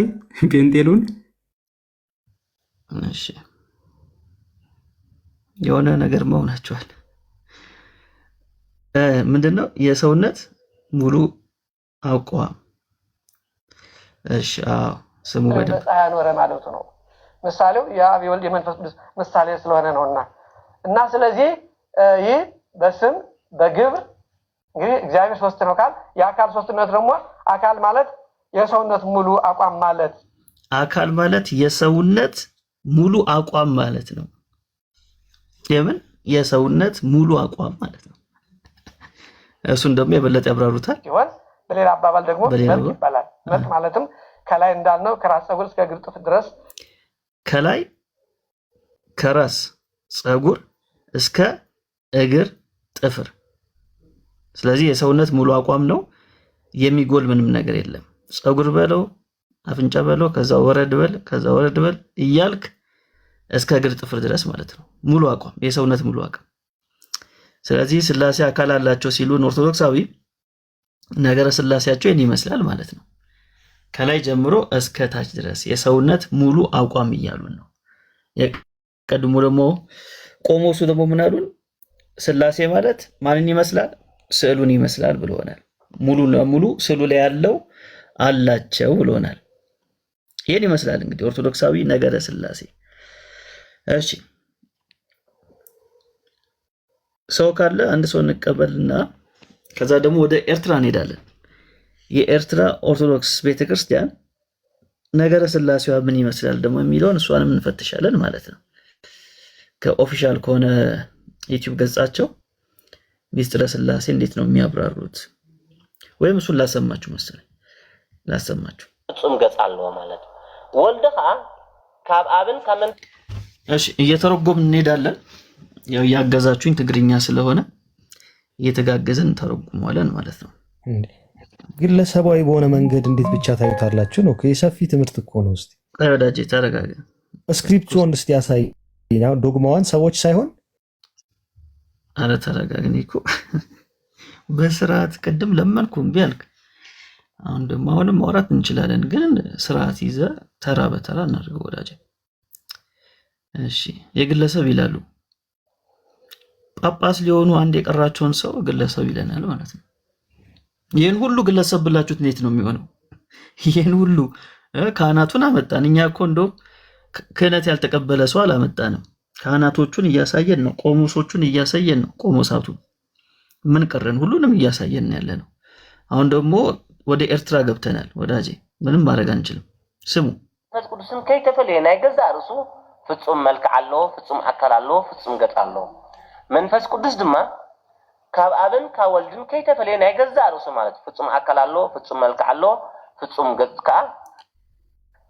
ፔንቴሉን? እሺ የሆነ ነገር መሆናችኋል። ምንድነው የሰውነት ሙሉ አቋም? እሺ አዎ ስሙ በደንብ በፀሐይ ኖረ ማለቱ ነው። ምሳሌው የአብ የወልድ የመንፈስ ቅዱስ ምሳሌ ስለሆነ ነውና እና ስለዚህ ይህ በስም በግብር እንግዲህ እግዚአብሔር ሶስት ነው ካል የአካል ሶስትነት ደግሞ አካል ማለት የሰውነት ሙሉ አቋም ማለት አካል ማለት የሰውነት ሙሉ አቋም ማለት ነው። የምን የሰውነት ሙሉ አቋም ማለት ነው። እሱን ደግሞ የበለጠ ያብራሩታል። ሲሆን በሌላ አባባል ደግሞ መልክ ይባላል። መልክ ማለትም ከላይ እንዳልነው ከራስ ፀጉር እስከ እግር ጥፍር ድረስ ከላይ ከራስ ፀጉር እስከ እግር ጥፍር። ስለዚህ የሰውነት ሙሉ አቋም ነው። የሚጎል ምንም ነገር የለም። ፀጉር በለው አፍንጫ በለው ከዛ ወረድ በል ከዛ ወረድ በል እያልክ እስከ እግር ጥፍር ድረስ ማለት ነው። ሙሉ አቋም የሰውነት ሙሉ አቋም። ስለዚህ ስላሴ አካል አላቸው ሲሉን ኦርቶዶክሳዊ ነገረ ስላሴያቸው ይህን ይመስላል ማለት ነው። ከላይ ጀምሮ እስከ ታች ድረስ የሰውነት ሙሉ አቋም እያሉን ነው። የቀድሞ ደግሞ ቆሞሱ ደግሞ ምን አሉን? ስላሴ ማለት ማንን ይመስላል? ስዕሉን ይመስላል ብለውናል። ሙሉ ለሙሉ ስዕሉ ላይ ያለው አላቸው ብለውናል። ይህን ይመስላል እንግዲህ ኦርቶዶክሳዊ ነገረ ስላሴ። እሺ ሰው ካለ አንድ ሰው እንቀበልና ከዛ ደግሞ ወደ ኤርትራ እንሄዳለን። የኤርትራ ኦርቶዶክስ ቤተክርስቲያን ነገረ ስላሴዋ ምን ይመስላል ደግሞ የሚለውን እሷንም እንፈትሻለን ማለት ነው። ከኦፊሻል ከሆነ ዩቲዩብ ገጻቸው ሚስጥረ ስላሴ እንዴት ነው የሚያብራሩት? ወይም እሱን ላሰማችሁ መሰለኝ ላሰማችሁ። ፍጹም ገጽ አለው ማለት ወልድኻ ካብ አብን ከመን እሺ እየተረጎምን እንሄዳለን። ያው ያገዛችሁኝ ትግርኛ ስለሆነ እየተጋገዘን ተረጉመዋለን ማለት ነው። ግለሰባዊ በሆነ መንገድ እንዴት ብቻ ታዩታላችሁ ነው? የሰፊ ትምህርት እኮ ነው። እስቲ ወዳጄ ተረጋጋ። ስክሪፕቹን እስቲ ያሳይ። ዶግማዋን ሰዎች ሳይሆን አረ ተረጋግኝ እኮ በስርዓት ቅድም ለመንኩ እምቢ አልክ። አሁን ደግሞ አሁንም ማውራት እንችላለን፣ ግን ስርዓት ይዘ ተራ በተራ እናድርገው ወዳጄ። እሺ የግለሰብ ይላሉ። ጳጳስ ሊሆኑ አንድ የቀራቸውን ሰው ግለሰብ ይለናል ማለት ነው። ይሄን ሁሉ ግለሰብ ብላችሁት እንዴት ነው የሚሆነው? ይሄን ሁሉ ካህናቱን አመጣን። እኛ እኮ እንደው ክህነት ያልተቀበለ ሰው አላመጣንም። ካህናቶቹን እያሳየን ነው፣ ቆሞሶቹን እያሳየን ነው። ቆሞሳቱ ምን ቀረን? ሁሉንም እያሳየን ያለ ነው። አሁን ደግሞ ወደ ኤርትራ ገብተናል ወዳጄ፣ ምንም ማድረግ አንችልም። ስሙ መንፈስ ቅዱስን ከይተፈለየ ናይ ገዛ ርእሱ ፍጹም መልክዕ አለው፣ ፍጹም አካል አለው፣ ፍጹም ገጽ አለው። መንፈስ ቅዱስ ድማ ካብ አብን ካብ ወልድን ከይተፈለየ ናይ ገዛ ርእሱ ማለት ፍጹም አካል አለው፣ ፍጹም መልክዕ አለው፣ ፍጹም ገጽ ከዓ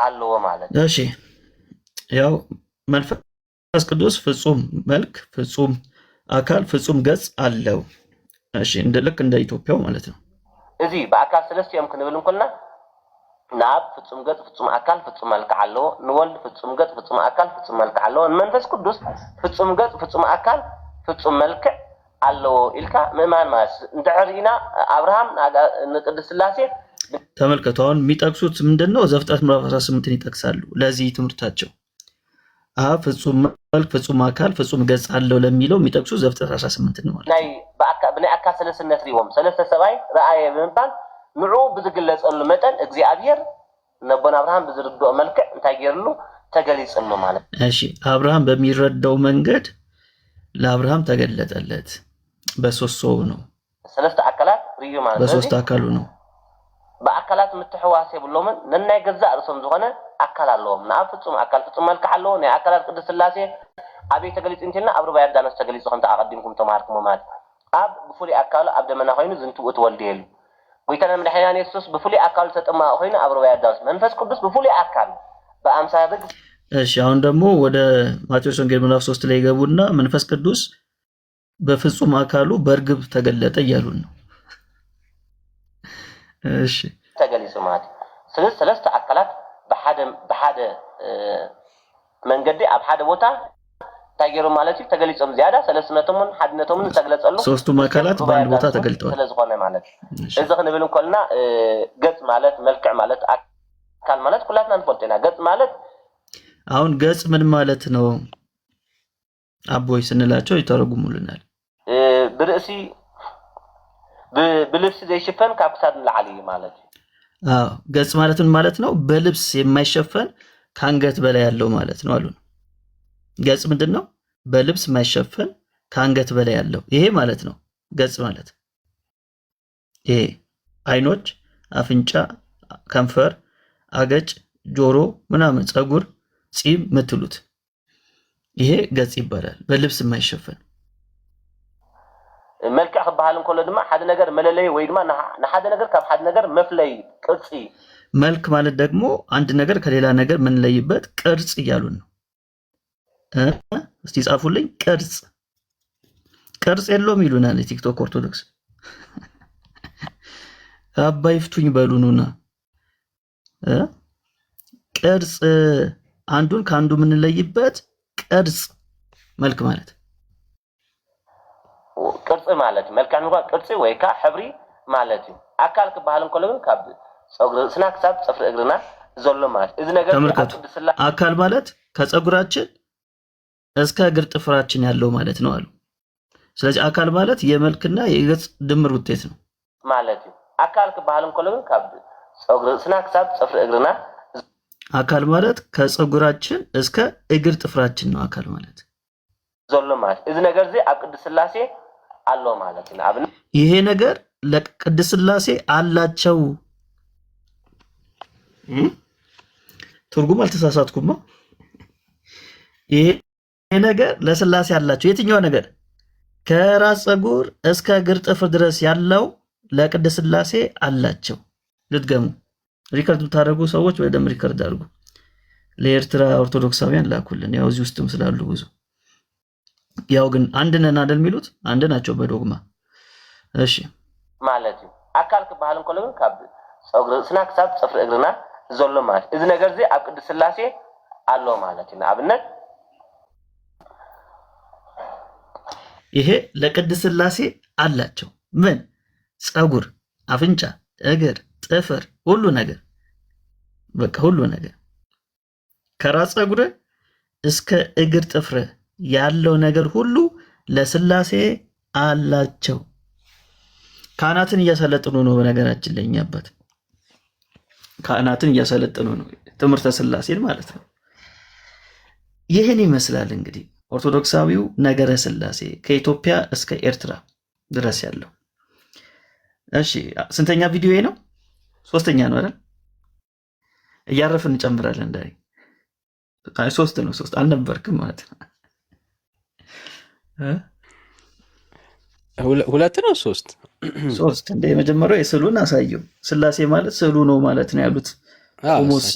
አለው ማለት። እሺ ያው መንፈስ ቅዱስ ፍጹም መልክ፣ ፍጹም አካል፣ ፍጹም ገጽ አለው። እሺ ልክ እንደ ኢትዮጵያው ማለት ነው። እዚ በአካል ሰለስቲኦም ክንብል እንኮልና ናብ ፍጹም ገጽ፣ ፍጹም አካል፣ ፍጹም መልክዕ አለው። ንወልድ ፍጹም ገጽ፣ ፍጹም አካል፣ ፍጹም መልክዕ አለው። ንመንፈስ ቅዱስ ፍጹም ገጽ፣ ፍጹም አካል፣ ፍጹም መልክዕ አለው ኢልካ ምእማን ማለት እንድዕሪና አብርሃም ንቅድስት ስላሴ ተመልከቱ። አሁን የሚጠቅሱት ምንድነው? ዘፍጥረት ምዕራፍ 18ን ይጠቅሳሉ ለዚህ ትምህርታቸው። አብ ፍጹም መልክ፣ ፍጹም አካል፣ ፍጹም ገጽ አለው ለሚለው የሚጠቅሱ ዘፍጥረት 18ን ማለት ናይ ብናይ አካል ሰለስተነት ሪቦም ሰለስተ ሰባይ ረአየ ብምባል ንዑ ብዝግለጸሉ መጠን እግዚአብሔር ነቦን አብርሃም ብዝርድኦ መልክዕ እንታይ ገይርሉ ተገሊጽሉ ማለት። እሺ አብርሃም በሚረዳው መንገድ ለአብርሃም ተገለጠለት። በሶስት ሰው ነው፣ ሰለስተ አካላት ሪዩ ማለት በሶስት አካሉ ነው። በአካላት ምትሕዋስ የብሎምን ነናይ ገዛእ ርእሶም ዝኾነ አካል ኣለዎም። ንኣብ ፍጹም አካል ፍጹም መልክዕ ኣለዎ። ናይ አካላት ቅድስት ስላሴ ኣበይ ተገሊጹ እንተልና ኣብ ሩባይ ዮርዳኖስ ተገሊጹ ከምቲ ኣቐዲምኩም ተማሃርኩሞ ማለት ኣብ ብፍሉይ ኣካሉ ኣብ ደመና ኮይኑ ዝንትኡ ትወልደየሉ ጎይታና መድሓኒትና ኢየሱስ ብፍሉይ ኣካሉ ተጠማቐ ኮይኑ ኣብ ሩባይ ዮርዳኖስ መንፈስ ቅዱስ ብፍሉይ ኣካሉ በአምሳለ በግ እሺ አሁን ደግሞ ወደ ማቴዎስ ወንጌል ምዕራፍ 3 ላይ ገቡና መንፈስ ቅዱስ በፍጹም አካሉ በእርግብ ተገለጠ እያሉን ነው። እሺ ተገሊጹ ማለት ስለዚህ ሰለስተ አካላት በሓደ መንገዲ ኣብ ሓደ ቦታ ታገሩ ማለት ተገሊጾም ዝያዳ ሰለስነቶምን ሓድነቶምን ተገለጸሉ ሶስቱም አካላት በአንድ ቦታ ተገልጠዋል ስለዝኾነ ማለት እዚ ክንብል እንኮልና ገጽ ማለት መልክዕ ማለት አካል ማለት ኩላትና እንፈልጥና ገጽ ማለት አሁን ገጽ ምን ማለት ነው አቦይ ስንላቸው ይተረጉሙልናል ብርእሲ በልብስ ዘይሽፈን ካብሳድ ለዓሊ ማለት አዎ ገጽ ማለት ምን ማለት ነው በልብስ የማይሸፈን ከአንገት በላይ ያለው ማለት ነው አሉ ገጽ ምንድነው በልብስ የማይሸፈን ከአንገት በላይ ያለው ይሄ ማለት ነው ገጽ ማለት ይሄ አይኖች አፍንጫ ከንፈር አገጭ ጆሮ ምናምን ጸጉር ጺም ምትሉት ይሄ ገጽ ይባላል በልብስ የማይሸፈን መልክዕ ክባሃል እንከሎ ድማ ሓደ ነገር መለለይ ወይ ድማ ንሓደ ነገር ካብ ሓደ ነገር መፍለይ ቅርጺ መልክ ማለት ደግሞ አንድ ነገር ከሌላ ነገር ምንለይበት ቅርጽ እያሉን ነው እስቲ ጻፉልኝ ቅርጽ የለውም ይሉናል ቲክቶክ ኦርቶዶክስ አባይ ፍቱኝ በሉኑና ቅርጽ አንዱን ካንዱ ምንለይበት ቅርጽ መልክ ማለት ቅርጽ ማለት መልክዕ እንኳን ቅርጽ ወይ ካ ሕብሪ ማለት እዩ አካል ክባሃል እንከሎ ግን ካብ ጸጉር ስናክሳብ ጽፍር እግርና ዘሎ ማለት እዚ ነገር አካል ማለት ከጸጉራችን እስከ እግር ጥፍራችን ያለው ማለት ነው አሉ ስለዚህ አካል ማለት የመልክና የገጽ ድምር ውጤት ነው ማለት እዩ አካል ክባሃል እንከሎ ግን ካብ ጸጉር ስናክሳብ ጽፍር እግርና አካል ማለት ከጸጉራችን እስከ እግር ጥፍራችን ነው አካል ማለት ዘሎ ማለት እዚ ነገር እዚ ኣብ ቅድስት ሥላሴ አሎ ማለት ነው አብን ይሄ ነገር ለቅድስት ሥላሴ አላቸው ትርጉም አልተሳሳትኩም ይሄ ነገር ለሥላሴ አላቸው የትኛው ነገር ከራስ ጸጉር እስከ እግር ጥፍር ድረስ ያለው ለቅድስት ሥላሴ አላቸው ልትገሙ ሪከርድ ታደርጉ ሰዎች በደም ሪከርድ አድርጉ ለኤርትራ ኦርቶዶክሳውያን ላኩልን ያው እዚህ ውስጥም ስላሉ ብዙ ያው ግን አንድ ነን አይደል የሚሉት አንድ ናቸው በዶግማ እሺ ማለት እዩ አካል ክባሃል እንከሎ ግን ካብ ጸጉር ስናክሳብ ጽፍር እግርና ዘሎ ማለት እዚ ነገር እዚ ኣብ ቅድስት ሥላሴ አሎ ማለት እዩ አብነት ይሄ ለቅድስት ሥላሴ አላቸው ምን ጸጉር አፍንጫ እግር ጥፍር ሁሉ ነገር በቃ ሁሉ ነገር ከራስ ጸጉር እስከ እግር ጥፍር ያለው ነገር ሁሉ ለሥላሴ አላቸው ካህናትን እያሰለጥኑ ነው በነገራችን ላይ እኛበት ካህናትን እያሰለጥኑ ነው ትምህርተ ሥላሴን ማለት ነው ይሄን ይመስላል እንግዲህ ኦርቶዶክሳዊው ነገረ ሥላሴ ከኢትዮጵያ እስከ ኤርትራ ድረስ ያለው እሺ ስንተኛ ቪዲዮ ነው ሶስተኛ ነው አይደል እያረፍን እንጨምራለን ዳይ አይ ሶስት ነው ሶስት አልነበርክም ማለት ነው ሁለት ነው ሶስት እንደ የመጀመሪያው የስዕሉን አሳየው ሥላሴ ማለት ስዕሉ ነው ማለት ነው ያሉት ቆሞስ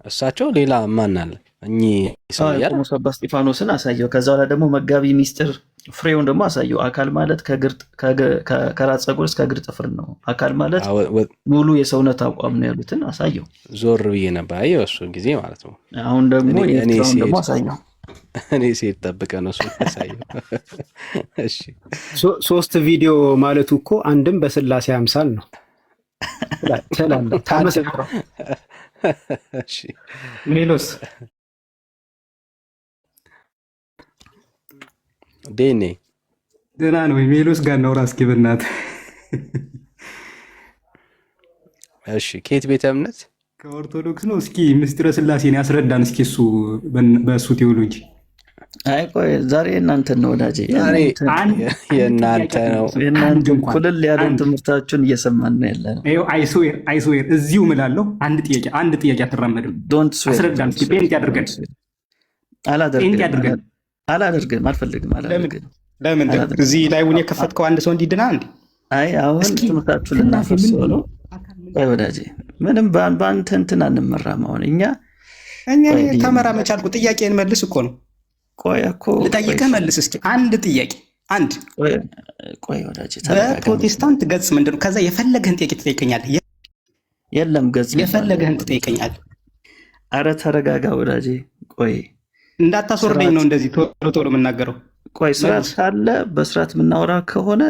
እሳቸው ሌላ ማን አለ እኚህ ሰውዬ ቆሞስ አባ እስጢፋኖስን አሳየው ከዛ በኋላ ደግሞ መጋቢ ሚስጥር ፍሬውን ደግሞ አሳየው አካል ማለት ከራስ ጸጉር እስከ እግር ጥፍር ነው አካል ማለት ሙሉ የሰውነት አቋም ነው ያሉትን አሳየው ዞር ብዬ ነበር አየው እሱ ጊዜ ማለት ነው አሁን ደግሞ የትራውን ደግሞ አሳየው እኔ ሲሄድ ጠብቀ ነው እሱ ያሳየው እሺ ሶስት ቪዲዮ ማለቱ እኮ አንድም በሥላሴ አምሳል ነው ተላላ ታመሰክረው እሺ ሜሎስ ዴኔ ደህና ነው ሜሎስ ጋር ነው ራስ ግብናት እሺ ከየት ቤተ እምነት ከኦርቶዶክስ ነው እስኪ ምስጢረ ሥላሴን ያስረዳን እስኪ እሱ በእሱ ቴዎሎጂ አይ ቆይ ዛሬ እናንተ ነው ወዳጄ የእናንተ ነው የእናንተ ኩልል ያለን ትምህርታችሁን እየሰማን ነው ያለነው ይኸው አይስዌር እዚሁ እምላለሁ አንድ ጥያቄ አትራመድም አስረዳን እስኪ ፔንት ያድርገን አላደርግም አልፈልግም ለምን እዚህ ላይ ውን የከፈትከው አንድ ሰው እንዲድና እንዴ አይ አሁን ትምህርታችሁን ልናፈርሰው ነው አይ ወዳጄ ምንም በአንተ እንትን አንመራም አሁን እኛ እኔ ተመራመች አልኩ። ጥያቄን መልስ እኮ ነው። ቆይ እኮ ልጠይቅህ፣ መልስ እስኪ አንድ ጥያቄ አንድ። ቆይ ወዳጄ በፕሮቴስታንት ገጽ ምንድነው? ከዛ የፈለገህን ጥያቄ ትጠይቀኛለህ። የለም ገጽ የፈለገህን ትጠይቀኛለህ። አረ ተረጋጋ ወዳጄ። ቆይ እንዳታስወርደኝ ነው እንደዚህ ቶሎ ቶሎ የምናገረው። ቆይ ስርዓት ካለ በስርዓት የምናወራ ከሆነ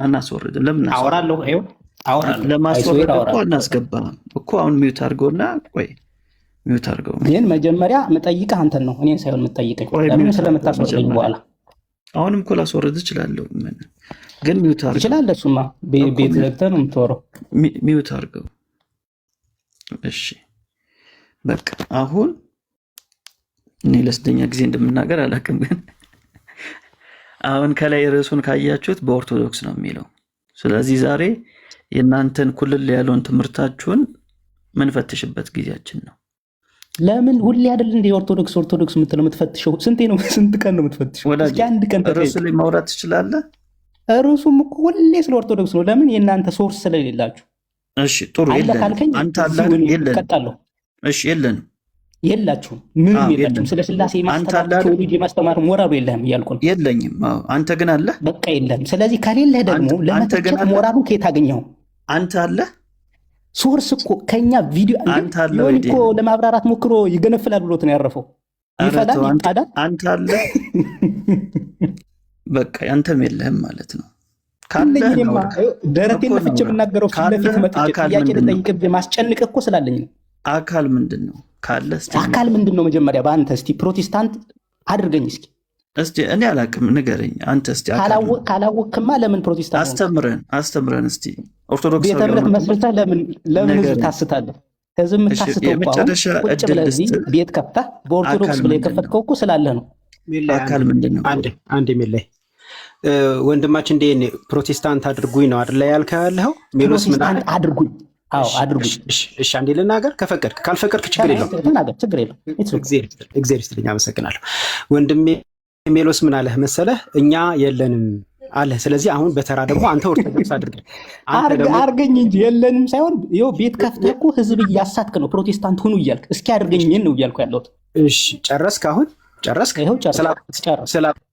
አናስወርድም። ለምን አወራለሁ? ይኸው አወራለሁ። ለማስወረድ እኮ አናስገባም እኮ። አሁን ሚውት አድርገውና ቆይ ሚውት አድርገው። ግን መጀመሪያ የምጠይቅህ አንተን ነው፣ እኔን ሳይሆን የምጠይቀኝ። ለምን ስለምታስወርደኝ በኋላ አሁንም እኮ ላስወርድ እችላለሁ። ግን ሚውት አድርገው። ትችላለህ። እሱማ ቤት ዘግተህ ነው የምትወረው። ሚውት አድርገው። እሺ በቃ አሁን እኔ ለስደኛ ጊዜ እንደምናገር አላውቅም፣ ግን አሁን ከላይ ርዕሱን ካያችሁት በኦርቶዶክስ ነው የሚለው። ስለዚህ ዛሬ የእናንተን ኩልል ያለውን ትምህርታችሁን ምንፈትሽበት ጊዜያችን ነው። ለምን ሁሌ አይደል እንደ ኦርቶዶክስ ኦርቶዶክስ የምትለው የምትፈትሸው? ስንቴ ነው? ስንት ቀን ነው የምትፈትሸው? እስኪ አንድ ቀን ርዕሱ ላይ ማውራት ትችላለህ። ርዕሱም እኮ ሁሌ ስለ ኦርቶዶክስ ነው። ለምን? የእናንተ ሶርስ ስለሌላችሁ። እሺ ጥሩ። የለንም። አንተ አለ የለንም። ቀጣለሁ። እሺ የለንም። የላችሁም። ምንም የላችሁም። ስለ ስላሴ ማስተማር ቴዎሎጂ ማስተማር ሞራሉ የለህም እያልኩ ነው። የለኝም። አንተ ግን አለ። በቃ የለም። ስለዚህ ከሌለህ ደግሞ ለመተቸት ሞራሉ ከየት አገኘኸው? አንተ አለ። ሶርስ እኮ ከኛ ቪዲዮ ሊሆን እኮ ለማብራራት ሞክሮ ይገነፍላል ብሎት ነው ያረፈው። ይፈላል፣ ይጣዳል። አንተ አለ። በቃ አንተም የለህም ማለት ነው። ካለህ ነው ደረቴን ለፍቼ የምናገረው ስለፊት መጥቼ ጥያቄ ልጠይቅብህ ማስጨንቅ እኮ ስላለኝ ነው። አካል ምንድን ነው? ካለ አካል ምንድን ነው? መጀመሪያ በአንተ እስቲ ፕሮቴስታንት አድርገኝ እስቲ እኔ አላውቅም፣ ንገረኝ አንተ እስቲ። ካላወቅክማ ለምን ፕሮቴስታንት አስተምረን እስቲ። ኦርቶዶክስ ቤተ እምነት መስርተህ ለምን ህዝብ ታስታለህ? ህዝብ የምታስተው እኮ ቁጭ ብለህ እዚህ ቤት ከፍተህ በኦርቶዶክስ ብለህ የከፈትከው እኮ ስላለህ ነው። አካል ምንድን ነው? አንድ የሚለይ ወንድማችን እንደ ፕሮቴስታንት አድርጉኝ ነው አይደል ያልከው ያለኸው? ሜሎስ ምን አለ? አድርጉኝ። አዎ አድርጉኝ። እሺ አንዴ ልናገር፣ ከፈቀድክ። ካልፈቀድክ ችግር የለውም። ተናገር፣ ችግር የለውም። እግዚአብሔር ይስጥልኝ፣ አመሰግናለሁ። ወንድሜ ሜሎስ ምን አለህ መሰለህ? እኛ የለንም አለ። ስለዚህ አሁን በተራ ደግሞ አንተ ኦርቶዶክስ አድርገኝ እንጂ የለንም ሳይሆን ይኸው ቤት ከፍተህ እኮ ህዝብ እያሳትክ ነው። ፕሮቴስታንት ሁኑ እያልክ እስኪ አድርገኝ ነው እያልኩ ያለሁት። እሺ ጨረስክ? አሁን ጨረስክ?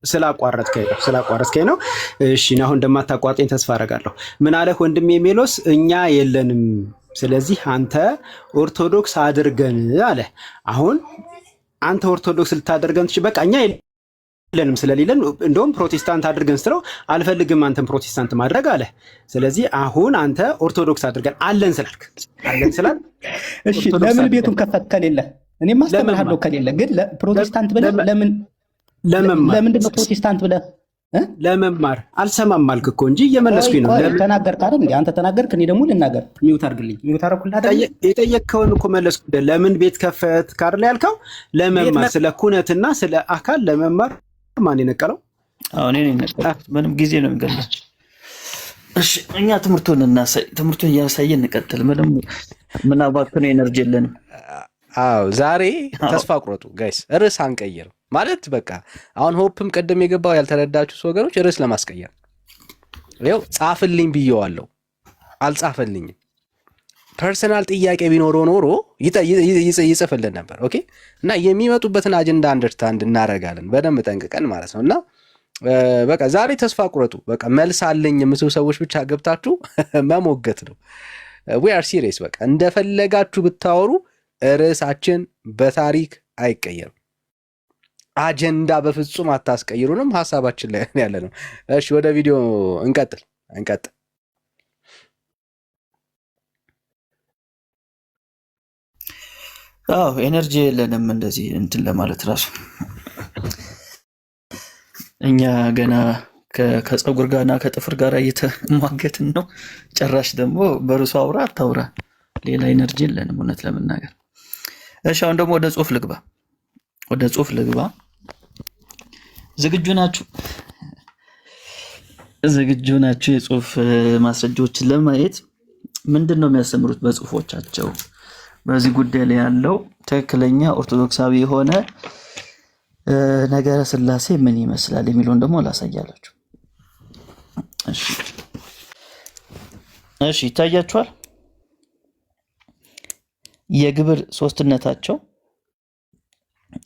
ስላቋረጥከኝ ነው። እሺ አሁን እንደማታቋርጠኝ ተስፋ አደርጋለሁ። ምን አለህ ወንድሜ ሜሎስ? እኛ የለንም፣ ስለዚህ አንተ ኦርቶዶክስ አድርገን አለ። አሁን አንተ ኦርቶዶክስ ልታደርገን በቃ እኛ የለንም ስለሌለን እንደውም ፕሮቴስታንት አድርገን ስትለው አልፈልግም አንተን ፕሮቴስታንት ማድረግ አለ። ስለዚህ አሁን አንተ ኦርቶዶክስ አድርገን አለን ስላል እሺ ለምን ቤቱን ከፈት? ከሌለ እኔም አስተምርሃለሁ። ከሌለ ግን ፕሮቴስታንት ብለህ ለምንድን ነው ፕሮቴስታንት ብለህ ለመማር አልሰማም አልክ እኮ እንጂ እየመለስኩኝ ነው። ተናገርክ አይደል እንዴ? አንተ ተናገርክ፣ እኔ ደግሞ ልናገር። ሚውት አድርግልኝ። ሚውት አደረኩልህ አይደል? የጠየቅከውን እኮ መለስኩ። ለምን ቤት ከፈት ካርላ ያልከው ለመማር፣ ስለ ኩነትና ስለ አካል ለመማር ማን የነቀለው? እኔ ነኝ የነቀልኩት። ምንም ጊዜ ነው የሚገለው። እሺ እኛ ትምህርቱን እያሳየን እንቀጥል። ምን አባክነ ኤነርጂ የለንም። አዎ ዛሬ ተስፋ ቁረጡ ጋይስ፣ ርዕስ አንቀይር ማለት በቃ አሁን ሆፕም ቀደም የገባው ያልተረዳችሁ ወገኖች ርዕስ ለማስቀየር ይኸው ጻፍልኝ ብየዋለሁ፣ አልጻፈልኝም። ፐርሰናል ጥያቄ ቢኖረው ኖሮ ይጽፍልን ነበር። ኦኬ እና የሚመጡበትን አጀንዳ አንደርስታንድ እናደርጋለን በደንብ ጠንቅቀን ማለት ነው። እና በቃ ዛሬ ተስፋ ቁረጡ። በቃ መልስ አለኝ የምትሉ ሰዎች ብቻ ገብታችሁ መሞገት ነው። ዊ አር ሲሪየስ። በቃ እንደፈለጋችሁ ብታወሩ ርዕሳችን በታሪክ አይቀየርም። አጀንዳ በፍጹም አታስቀይሩንም። ሀሳባችን ላይ ያለ ነው። እሺ ወደ ቪዲዮ እንቀጥል። ኤነርጂ የለንም እንደዚህ እንትን ለማለት ራሱ እኛ ገና ከፀጉር ጋርና ከጥፍር ጋር እየተሟገትን ነው። ጭራሽ ደግሞ በርሱ አውራ አታውራ። ሌላ ኤነርጂ የለንም እውነት ለመናገር። እሺ አሁን ደግሞ ወደ ጽሁፍ ልግባ። ዝግጁ ናችሁ? የጽሁፍ ማስረጃዎችን ለማየት ምንድን ነው የሚያስተምሩት በጽሁፎቻቸው? በዚህ ጉዳይ ላይ ያለው ትክክለኛ ኦርቶዶክሳዊ የሆነ ነገረ ስላሴ ምን ይመስላል የሚለውን ደግሞ ላሳያላችሁ። እሺ ይታያችኋል። የግብር ሶስትነታቸው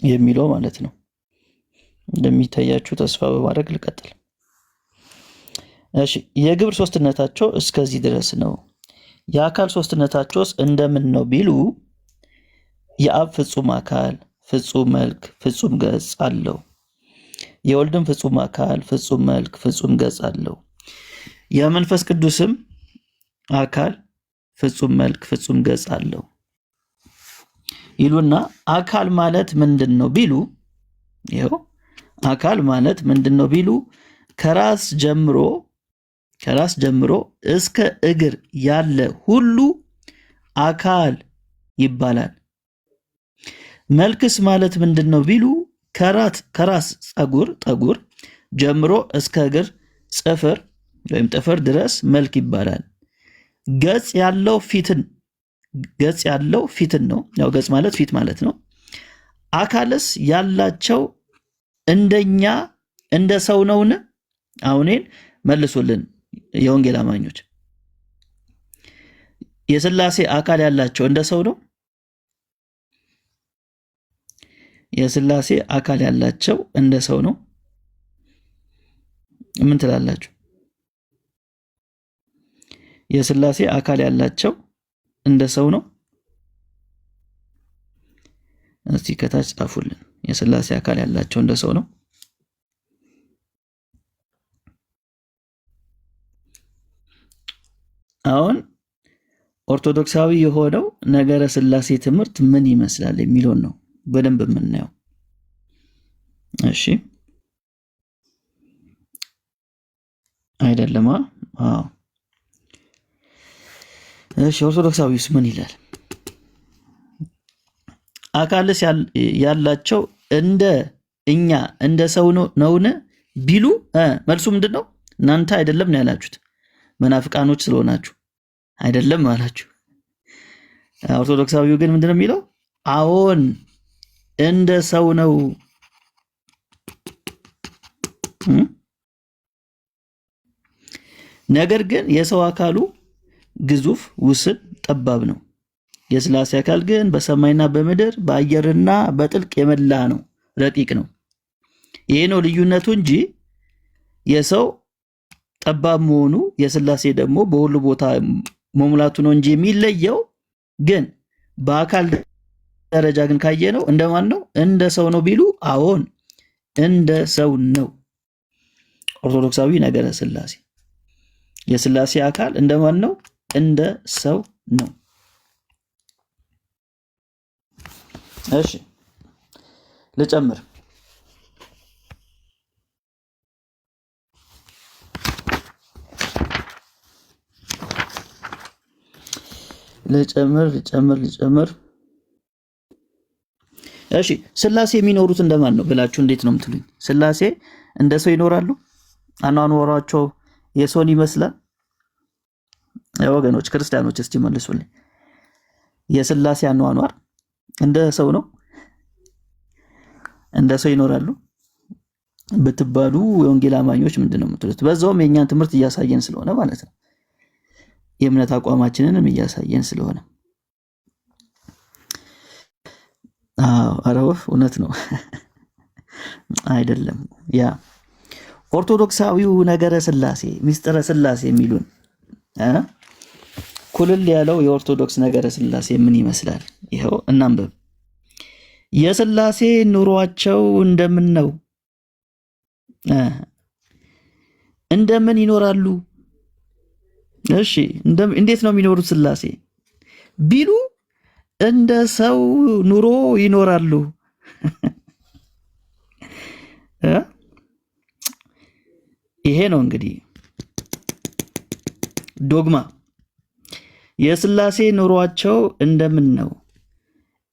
የሚለው ማለት ነው። እንደሚታያችሁ ተስፋ በማድረግ ልቀጥል። እሺ የግብር ሶስትነታቸው እስከዚህ ድረስ ነው። የአካል ሶስትነታቸውስ እንደምን ነው ቢሉ የአብ ፍጹም አካል ፍጹም መልክ ፍጹም ገጽ አለው። የወልድም ፍጹም አካል ፍጹም መልክ ፍጹም ገጽ አለው። የመንፈስ ቅዱስም አካል ፍጹም መልክ ፍጹም ገጽ አለው ይሉና አካል ማለት ምንድነው ቢሉ ይሄው አካል ማለት ምንድነው ቢሉ ከራስ ጀምሮ እስከ እግር ያለ ሁሉ አካል ይባላል። መልክስ ማለት ምንድነው ቢሉ ከራስ ጠጉር ጀምሮ እስከ እግር ጽፍር ወይም ጥፍር ድረስ መልክ ይባላል። ገጽ ያለው ፊትን ነው። ያው ገጽ ማለት ፊት ማለት ነው። አካልስ ያላቸው እንደኛ እንደ ሰው ነውን? አሁንን መልሱልን የወንጌል አማኞች። የሥላሴ አካል ያላቸው እንደ ሰው ነው? የሥላሴ አካል ያላቸው እንደ ሰው ነው? ምን ትላላችሁ? የሥላሴ አካል ያላቸው እንደ ሰው ነው? እስቲ ከታች ጻፉልን። የሥላሴ አካል ያላቸው እንደ ሰው ነው? አሁን ኦርቶዶክሳዊ የሆነው ነገረ ሥላሴ ትምህርት ምን ይመስላል የሚለውን ነው በደንብ የምናየው። እሺ አይደለማ? አዎ እሺ ኦርቶዶክሳዊስ ምን ይላል? አካልስ ያላቸው እንደ እኛ እንደ ሰው ነውን ቢሉ መልሱ ምንድነው? እናንተ አይደለም ነው ያላችሁት። መናፍቃኖች ስለሆናችሁ አይደለም አላችሁ። ኦርቶዶክሳዊው ግን ምንድነው የሚለው? አዎን እንደ ሰው ነው። ነገር ግን የሰው አካሉ ግዙፍ፣ ውስን፣ ጠባብ ነው። የሥላሴ አካል ግን በሰማይና በምድር በአየርና በጥልቅ የመላ ነው፣ ረቂቅ ነው። ይሄ ነው ልዩነቱ እንጂ የሰው ጠባብ መሆኑ የሥላሴ ደግሞ በሁሉ ቦታ መሙላቱ ነው እንጂ የሚለየው። ግን በአካል ደረጃ ግን ካየነው እንደማን ነው? እንደ ሰው ነው ቢሉ አዎን እንደ ሰው ነው። ኦርቶዶክሳዊ ነገረ ሥላሴ የሥላሴ አካል እንደማን ነው? እንደ ሰው ነው። እሺ ልጨምር። ልጨምር። እሺ ሥላሴ የሚኖሩት እንደማን ነው ብላችሁ እንዴት ነው የምትሉኝ? ሥላሴ እንደ ሰው ይኖራሉ? አኗኗራቸው የሰውን ይመስላል? ወገኖች ክርስቲያኖች እስቲ መልሱልኝ። የሥላሴ አኗኗር እንደ ሰው ነው? እንደ ሰው ይኖራሉ ብትባሉ የወንጌል አማኞች ምንድነው የምትሉት? በዛውም የእኛን ትምህርት እያሳየን ስለሆነ ማለት ነው። የእምነት አቋማችንንም እያሳየን ስለሆነ አረወፍ እውነት ነው አይደለም። ያ ኦርቶዶክሳዊው ነገረ ሥላሴ ሚስጥረ ሥላሴ የሚሉን ኩልል ያለው የኦርቶዶክስ ነገረ ሥላሴ ምን ይመስላል? ይኸው እናንብብ። የሥላሴ ኑሯቸው እንደምን ነው? እንደምን ይኖራሉ? እሺ እንዴት ነው የሚኖሩት ሥላሴ ቢሉ እንደ ሰው ኑሮ ይኖራሉ። ይሄ ነው እንግዲህ ዶግማ። የሥላሴ ኑሯቸው እንደምን ነው?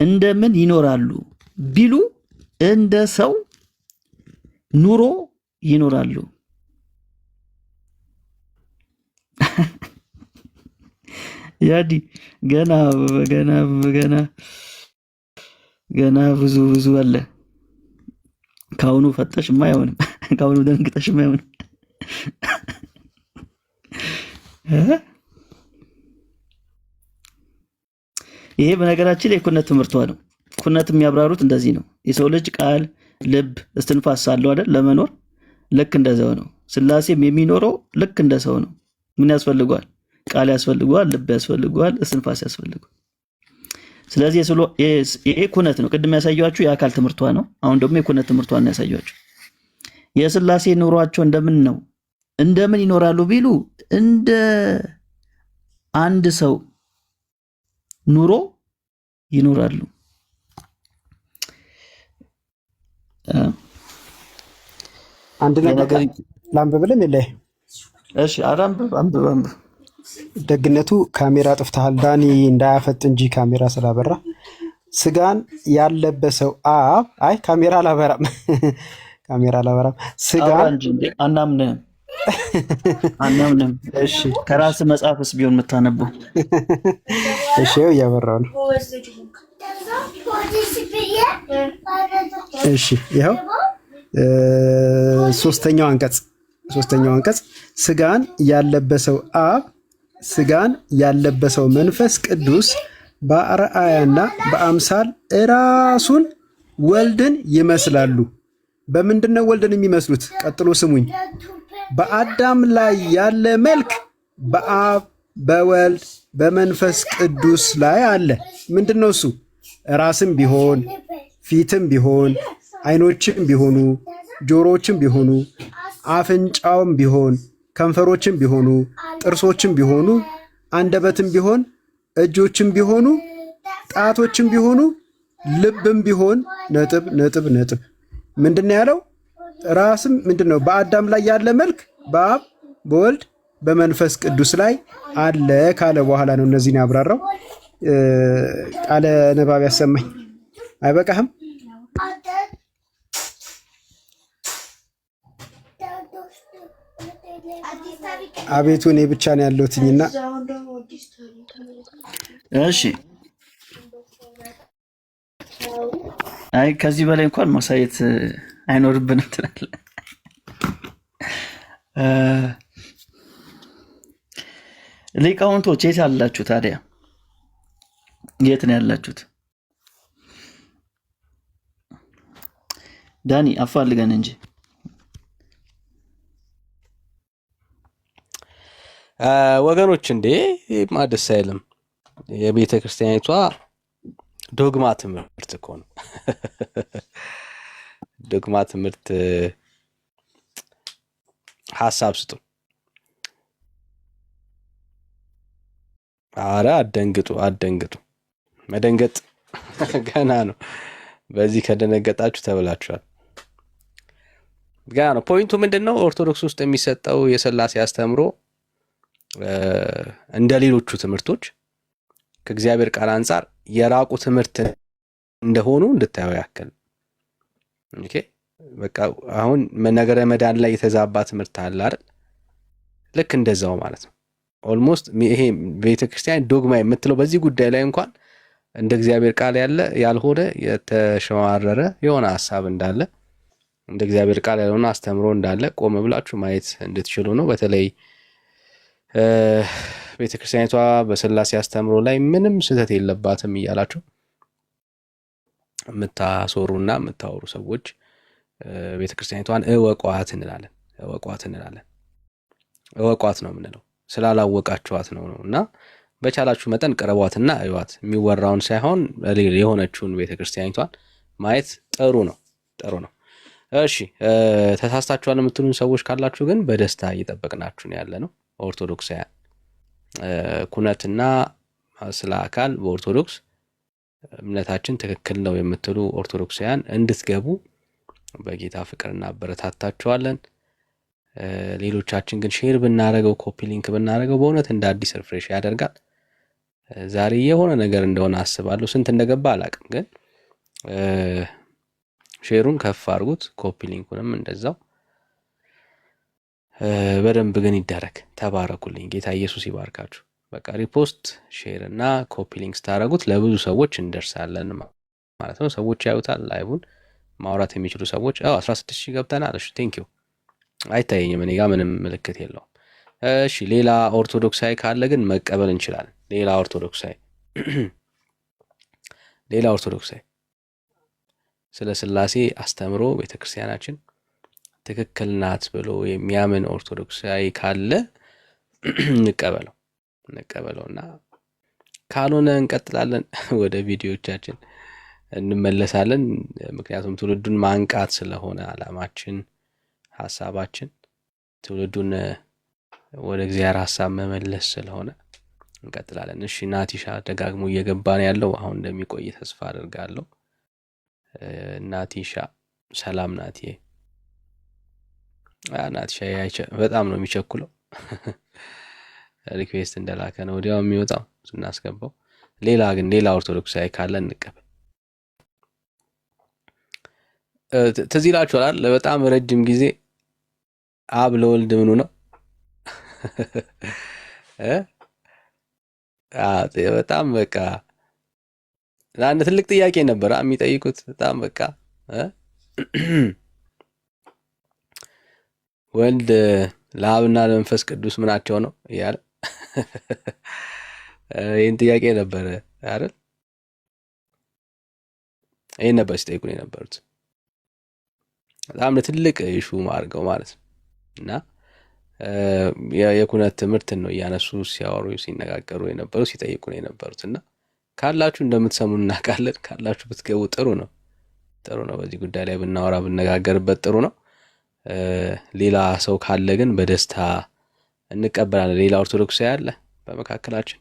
እንደምን ይኖራሉ ቢሉ እንደ ሰው ኑሮ ይኖራሉ። ያዲ ገና ብዙ አለ። ካሁኑ ፈተሽማ አይሆንም። ካሁኑ ደንግጠሽማ አይሆንም። ይሄ በነገራችን የኩነት ትምህርቷ ነው። ኩነት የሚያብራሩት እንደዚህ ነው። የሰው ልጅ ቃል፣ ልብ፣ እስትንፋስ አለው አይደል? ለመኖር ልክ እንደዛው ነው። ስላሴም የሚኖረው ልክ እንደ ሰው ነው። ምን ያስፈልገዋል? ቃል ያስፈልገዋል፣ ልብ ያስፈልገዋል፣ እስትንፋስ ያስፈልገዋል። ስለዚህ ይሄ ኩነት ነው። ቅድም ያሳያችሁ የአካል ትምህርቷ ነው። አሁን ደግሞ የኩነት ትምህርቷን ያሳያችሁ። የስላሴ ኑሯቸው እንደምን ነው? እንደምን ይኖራሉ ቢሉ እንደ አንድ ሰው ኑሮ ይኖራሉ። አንድ ነገር ላንብብልን ላይ እሺ፣ አንብብ። ደግነቱ ካሜራ ጥፍተሃል ዳኒ እንዳያፈጥ እንጂ ካሜራ ስላበራ ስጋን ያለበሰው አብ አይ ካሜራ አላበራም ካሜራ አላበራም ስጋን አናምንም። እሺ ከራስ መጽሐፍስ ቢሆን የምታነበው እሺ እያበራው ነው። እሺ ይኸው ሶስተኛው አንቀጽ ስጋን ያለበሰው አብ ስጋን ያለበሰው መንፈስ ቅዱስ በአርአያና በአምሳል ራሱን ወልድን ይመስላሉ። በምንድን ነው ወልድን የሚመስሉት? ቀጥሎ ስሙኝ። በአዳም ላይ ያለ መልክ በአብ በወልድ በመንፈስ ቅዱስ ላይ አለ። ምንድን ነው እሱ? ራስም ቢሆን ፊትም ቢሆን አይኖችም ቢሆኑ ጆሮዎችም ቢሆኑ አፍንጫውም ቢሆን ከንፈሮችም ቢሆኑ ጥርሶችም ቢሆኑ አንደበትም ቢሆን እጆችም ቢሆኑ ጣቶችም ቢሆኑ ልብም ቢሆን ነጥብ ነጥብ ነጥብ። ምንድነው ያለው? ራስም ምንድነው? በአዳም ላይ ያለ መልክ በአብ በወልድ በመንፈስ ቅዱስ ላይ አለ ካለ በኋላ ነው እነዚህን ያብራራው። ቃለ ንባብ ያሰማኝ። አይበቃህም? አቤቱ እኔ ብቻ ነው ያለሁትኝና እሺ። አይ ከዚህ በላይ እንኳን ማሳየት አይኖርብንም ትላለህ። ሊቃውንቶች የት ያላችሁ ታዲያ? የት ነው ያላችሁት? ዳኒ አፋልገን እንጂ ወገኖች እንዴ ማደስ አይልም። የቤተ ክርስቲያኒቷ ዶግማ ትምህርት እኮ ነው። ዶግማ ትምህርት ሐሳብ ስጡ። አረ አደንግጡ። መደንገጥ ገና ነው። በዚህ ከደነገጣችሁ ተብላችኋል። ገና ነው። ፖይንቱ ምንድነው? ኦርቶዶክስ ውስጥ የሚሰጠው የሥላሴ አስተምሮ እንደ ሌሎቹ ትምህርቶች ከእግዚአብሔር ቃል አንጻር የራቁ ትምህርት እንደሆኑ እንድታዩ ያክል። ኦኬ በቃ አሁን ነገረ መዳን ላይ የተዛባ ትምህርት አለ አይደል? ልክ እንደዛው ማለት ነው። ኦልሞስት ይሄ ቤተክርስቲያን ዶግማ የምትለው በዚህ ጉዳይ ላይ እንኳን እንደ እግዚአብሔር ቃል ያልሆነ የተሸዋረረ የሆነ ሐሳብ እንዳለ እንደ እግዚአብሔር ቃል ያልሆነ አስተምሮ እንዳለ ቆም ብላችሁ ማየት እንድትችሉ ነው። በተለይ ቤተክርስቲያኒቷ በሥላሴ አስተምሮ ላይ ምንም ስህተት የለባትም እያላችሁ የምታሶሩና የምታወሩ ሰዎች ቤተክርስቲያኒቷን እወቋት እንላለን። እወቋት ነው የምንለው፣ ስላላወቃችኋት ነው እና በቻላችሁ መጠን ቅረቧትና እዩዋት። የሚወራውን ሳይሆን የሆነችውን ቤተክርስቲያኒቷን ማየት ጥሩ ነው። እሺ ተሳስታችኋል የምትሉን ሰዎች ካላችሁ ግን በደስታ እየጠበቅናችሁ ነው ያለ ነው። ኦርቶዶክሳውያን ኩነትና ስለ አካል በኦርቶዶክስ እምነታችን ትክክል ነው የምትሉ ኦርቶዶክሳውያን እንድትገቡ በጌታ ፍቅር እናበረታታችኋለን። ሌሎቻችን ግን ሼር ብናረገው ኮፒ ሊንክ ብናረገው በእውነት እንደ አዲስ ሪፍሬሽ ያደርጋል። ዛሬ የሆነ ነገር እንደሆነ አስባለሁ። ስንት እንደገባ አላቅም፣ ግን ሼሩን ከፍ አድርጉት፣ ኮፒ ሊንኩንም እንደዛው በደንብ ግን ይደረግ። ተባረኩልኝ። ጌታ ኢየሱስ ይባርካችሁ። በቃ ሪፖስት ሼር እና ኮፒ ሊንክ ስታደርጉት ለብዙ ሰዎች እንደርሳለን ማለት ነው። ሰዎች ያዩታል። ላይቡን ማውራት የሚችሉ ሰዎች 16000 ገብተናል። እሺ ቴንክ ዩ። አይታየኝም፣ እኔ ጋር ምንም ምልክት የለውም። እሺ ሌላ ኦርቶዶክሳዊ ካለ ግን መቀበል እንችላለን። ሌላ ኦርቶዶክሳዊ ስለ ሥላሴ አስተምሮ ቤተክርስቲያናችን ትክክል ናት ብሎ የሚያምን ኦርቶዶክሳዊ ካለ እንቀበለውና ካልሆነ እንቀጥላለን፣ ወደ ቪዲዮቻችን እንመለሳለን። ምክንያቱም ትውልዱን ማንቃት ስለሆነ ዓላማችን፣ ሐሳባችን ትውልዱን ወደ እግዚአብሔር ሐሳብ መመለስ ስለሆነ እንቀጥላለን። እሺ ናቲሻ ደጋግሞ እየገባ ነው ያለው። አሁን እንደሚቆይ ተስፋ አደርጋለሁ። ናቲሻ ሰላም ናቲ። ናቲሻ በጣም ነው የሚቸኩለው። ሪኩዌስት እንደላከ ነው ወዲያው የሚወጣው ስናስገባው። ሌላ ኦርቶዶክሳዊ ካለ እንቀበል። ትዝ ይላችኋል በጣም ረጅም ጊዜ አብ ለወልድ ምኑ ነው በጣም በቃ አንድ ትልቅ ጥያቄ ነበር የሚጠይቁት። በጣም በቃ ወልድ ለአብና ለመንፈስ ቅዱስ ምናቸው ነው እያለ ይህን ጥያቄ ነበር አይደል? ይህን ነበር ሲጠይቁን የነበሩት። በጣም ትልቅ ኢሹ አድርገው ማለት ነው። እና የኩነት ትምህርትን ነው እያነሱ ሲያወሩ ሲነጋገሩ የነበሩ ሲጠይቁን የነበሩት። እና ካላችሁ እንደምትሰሙ እናውቃለን። ካላችሁ ብትገቡ ጥሩ ነው። በዚህ ጉዳይ ላይ ብናወራ ብነጋገርበት ጥሩ ነው። ሌላ ሰው ካለ ግን በደስታ እንቀበላለን። ሌላ ኦርቶዶክሳዊ አለ በመካከላችን?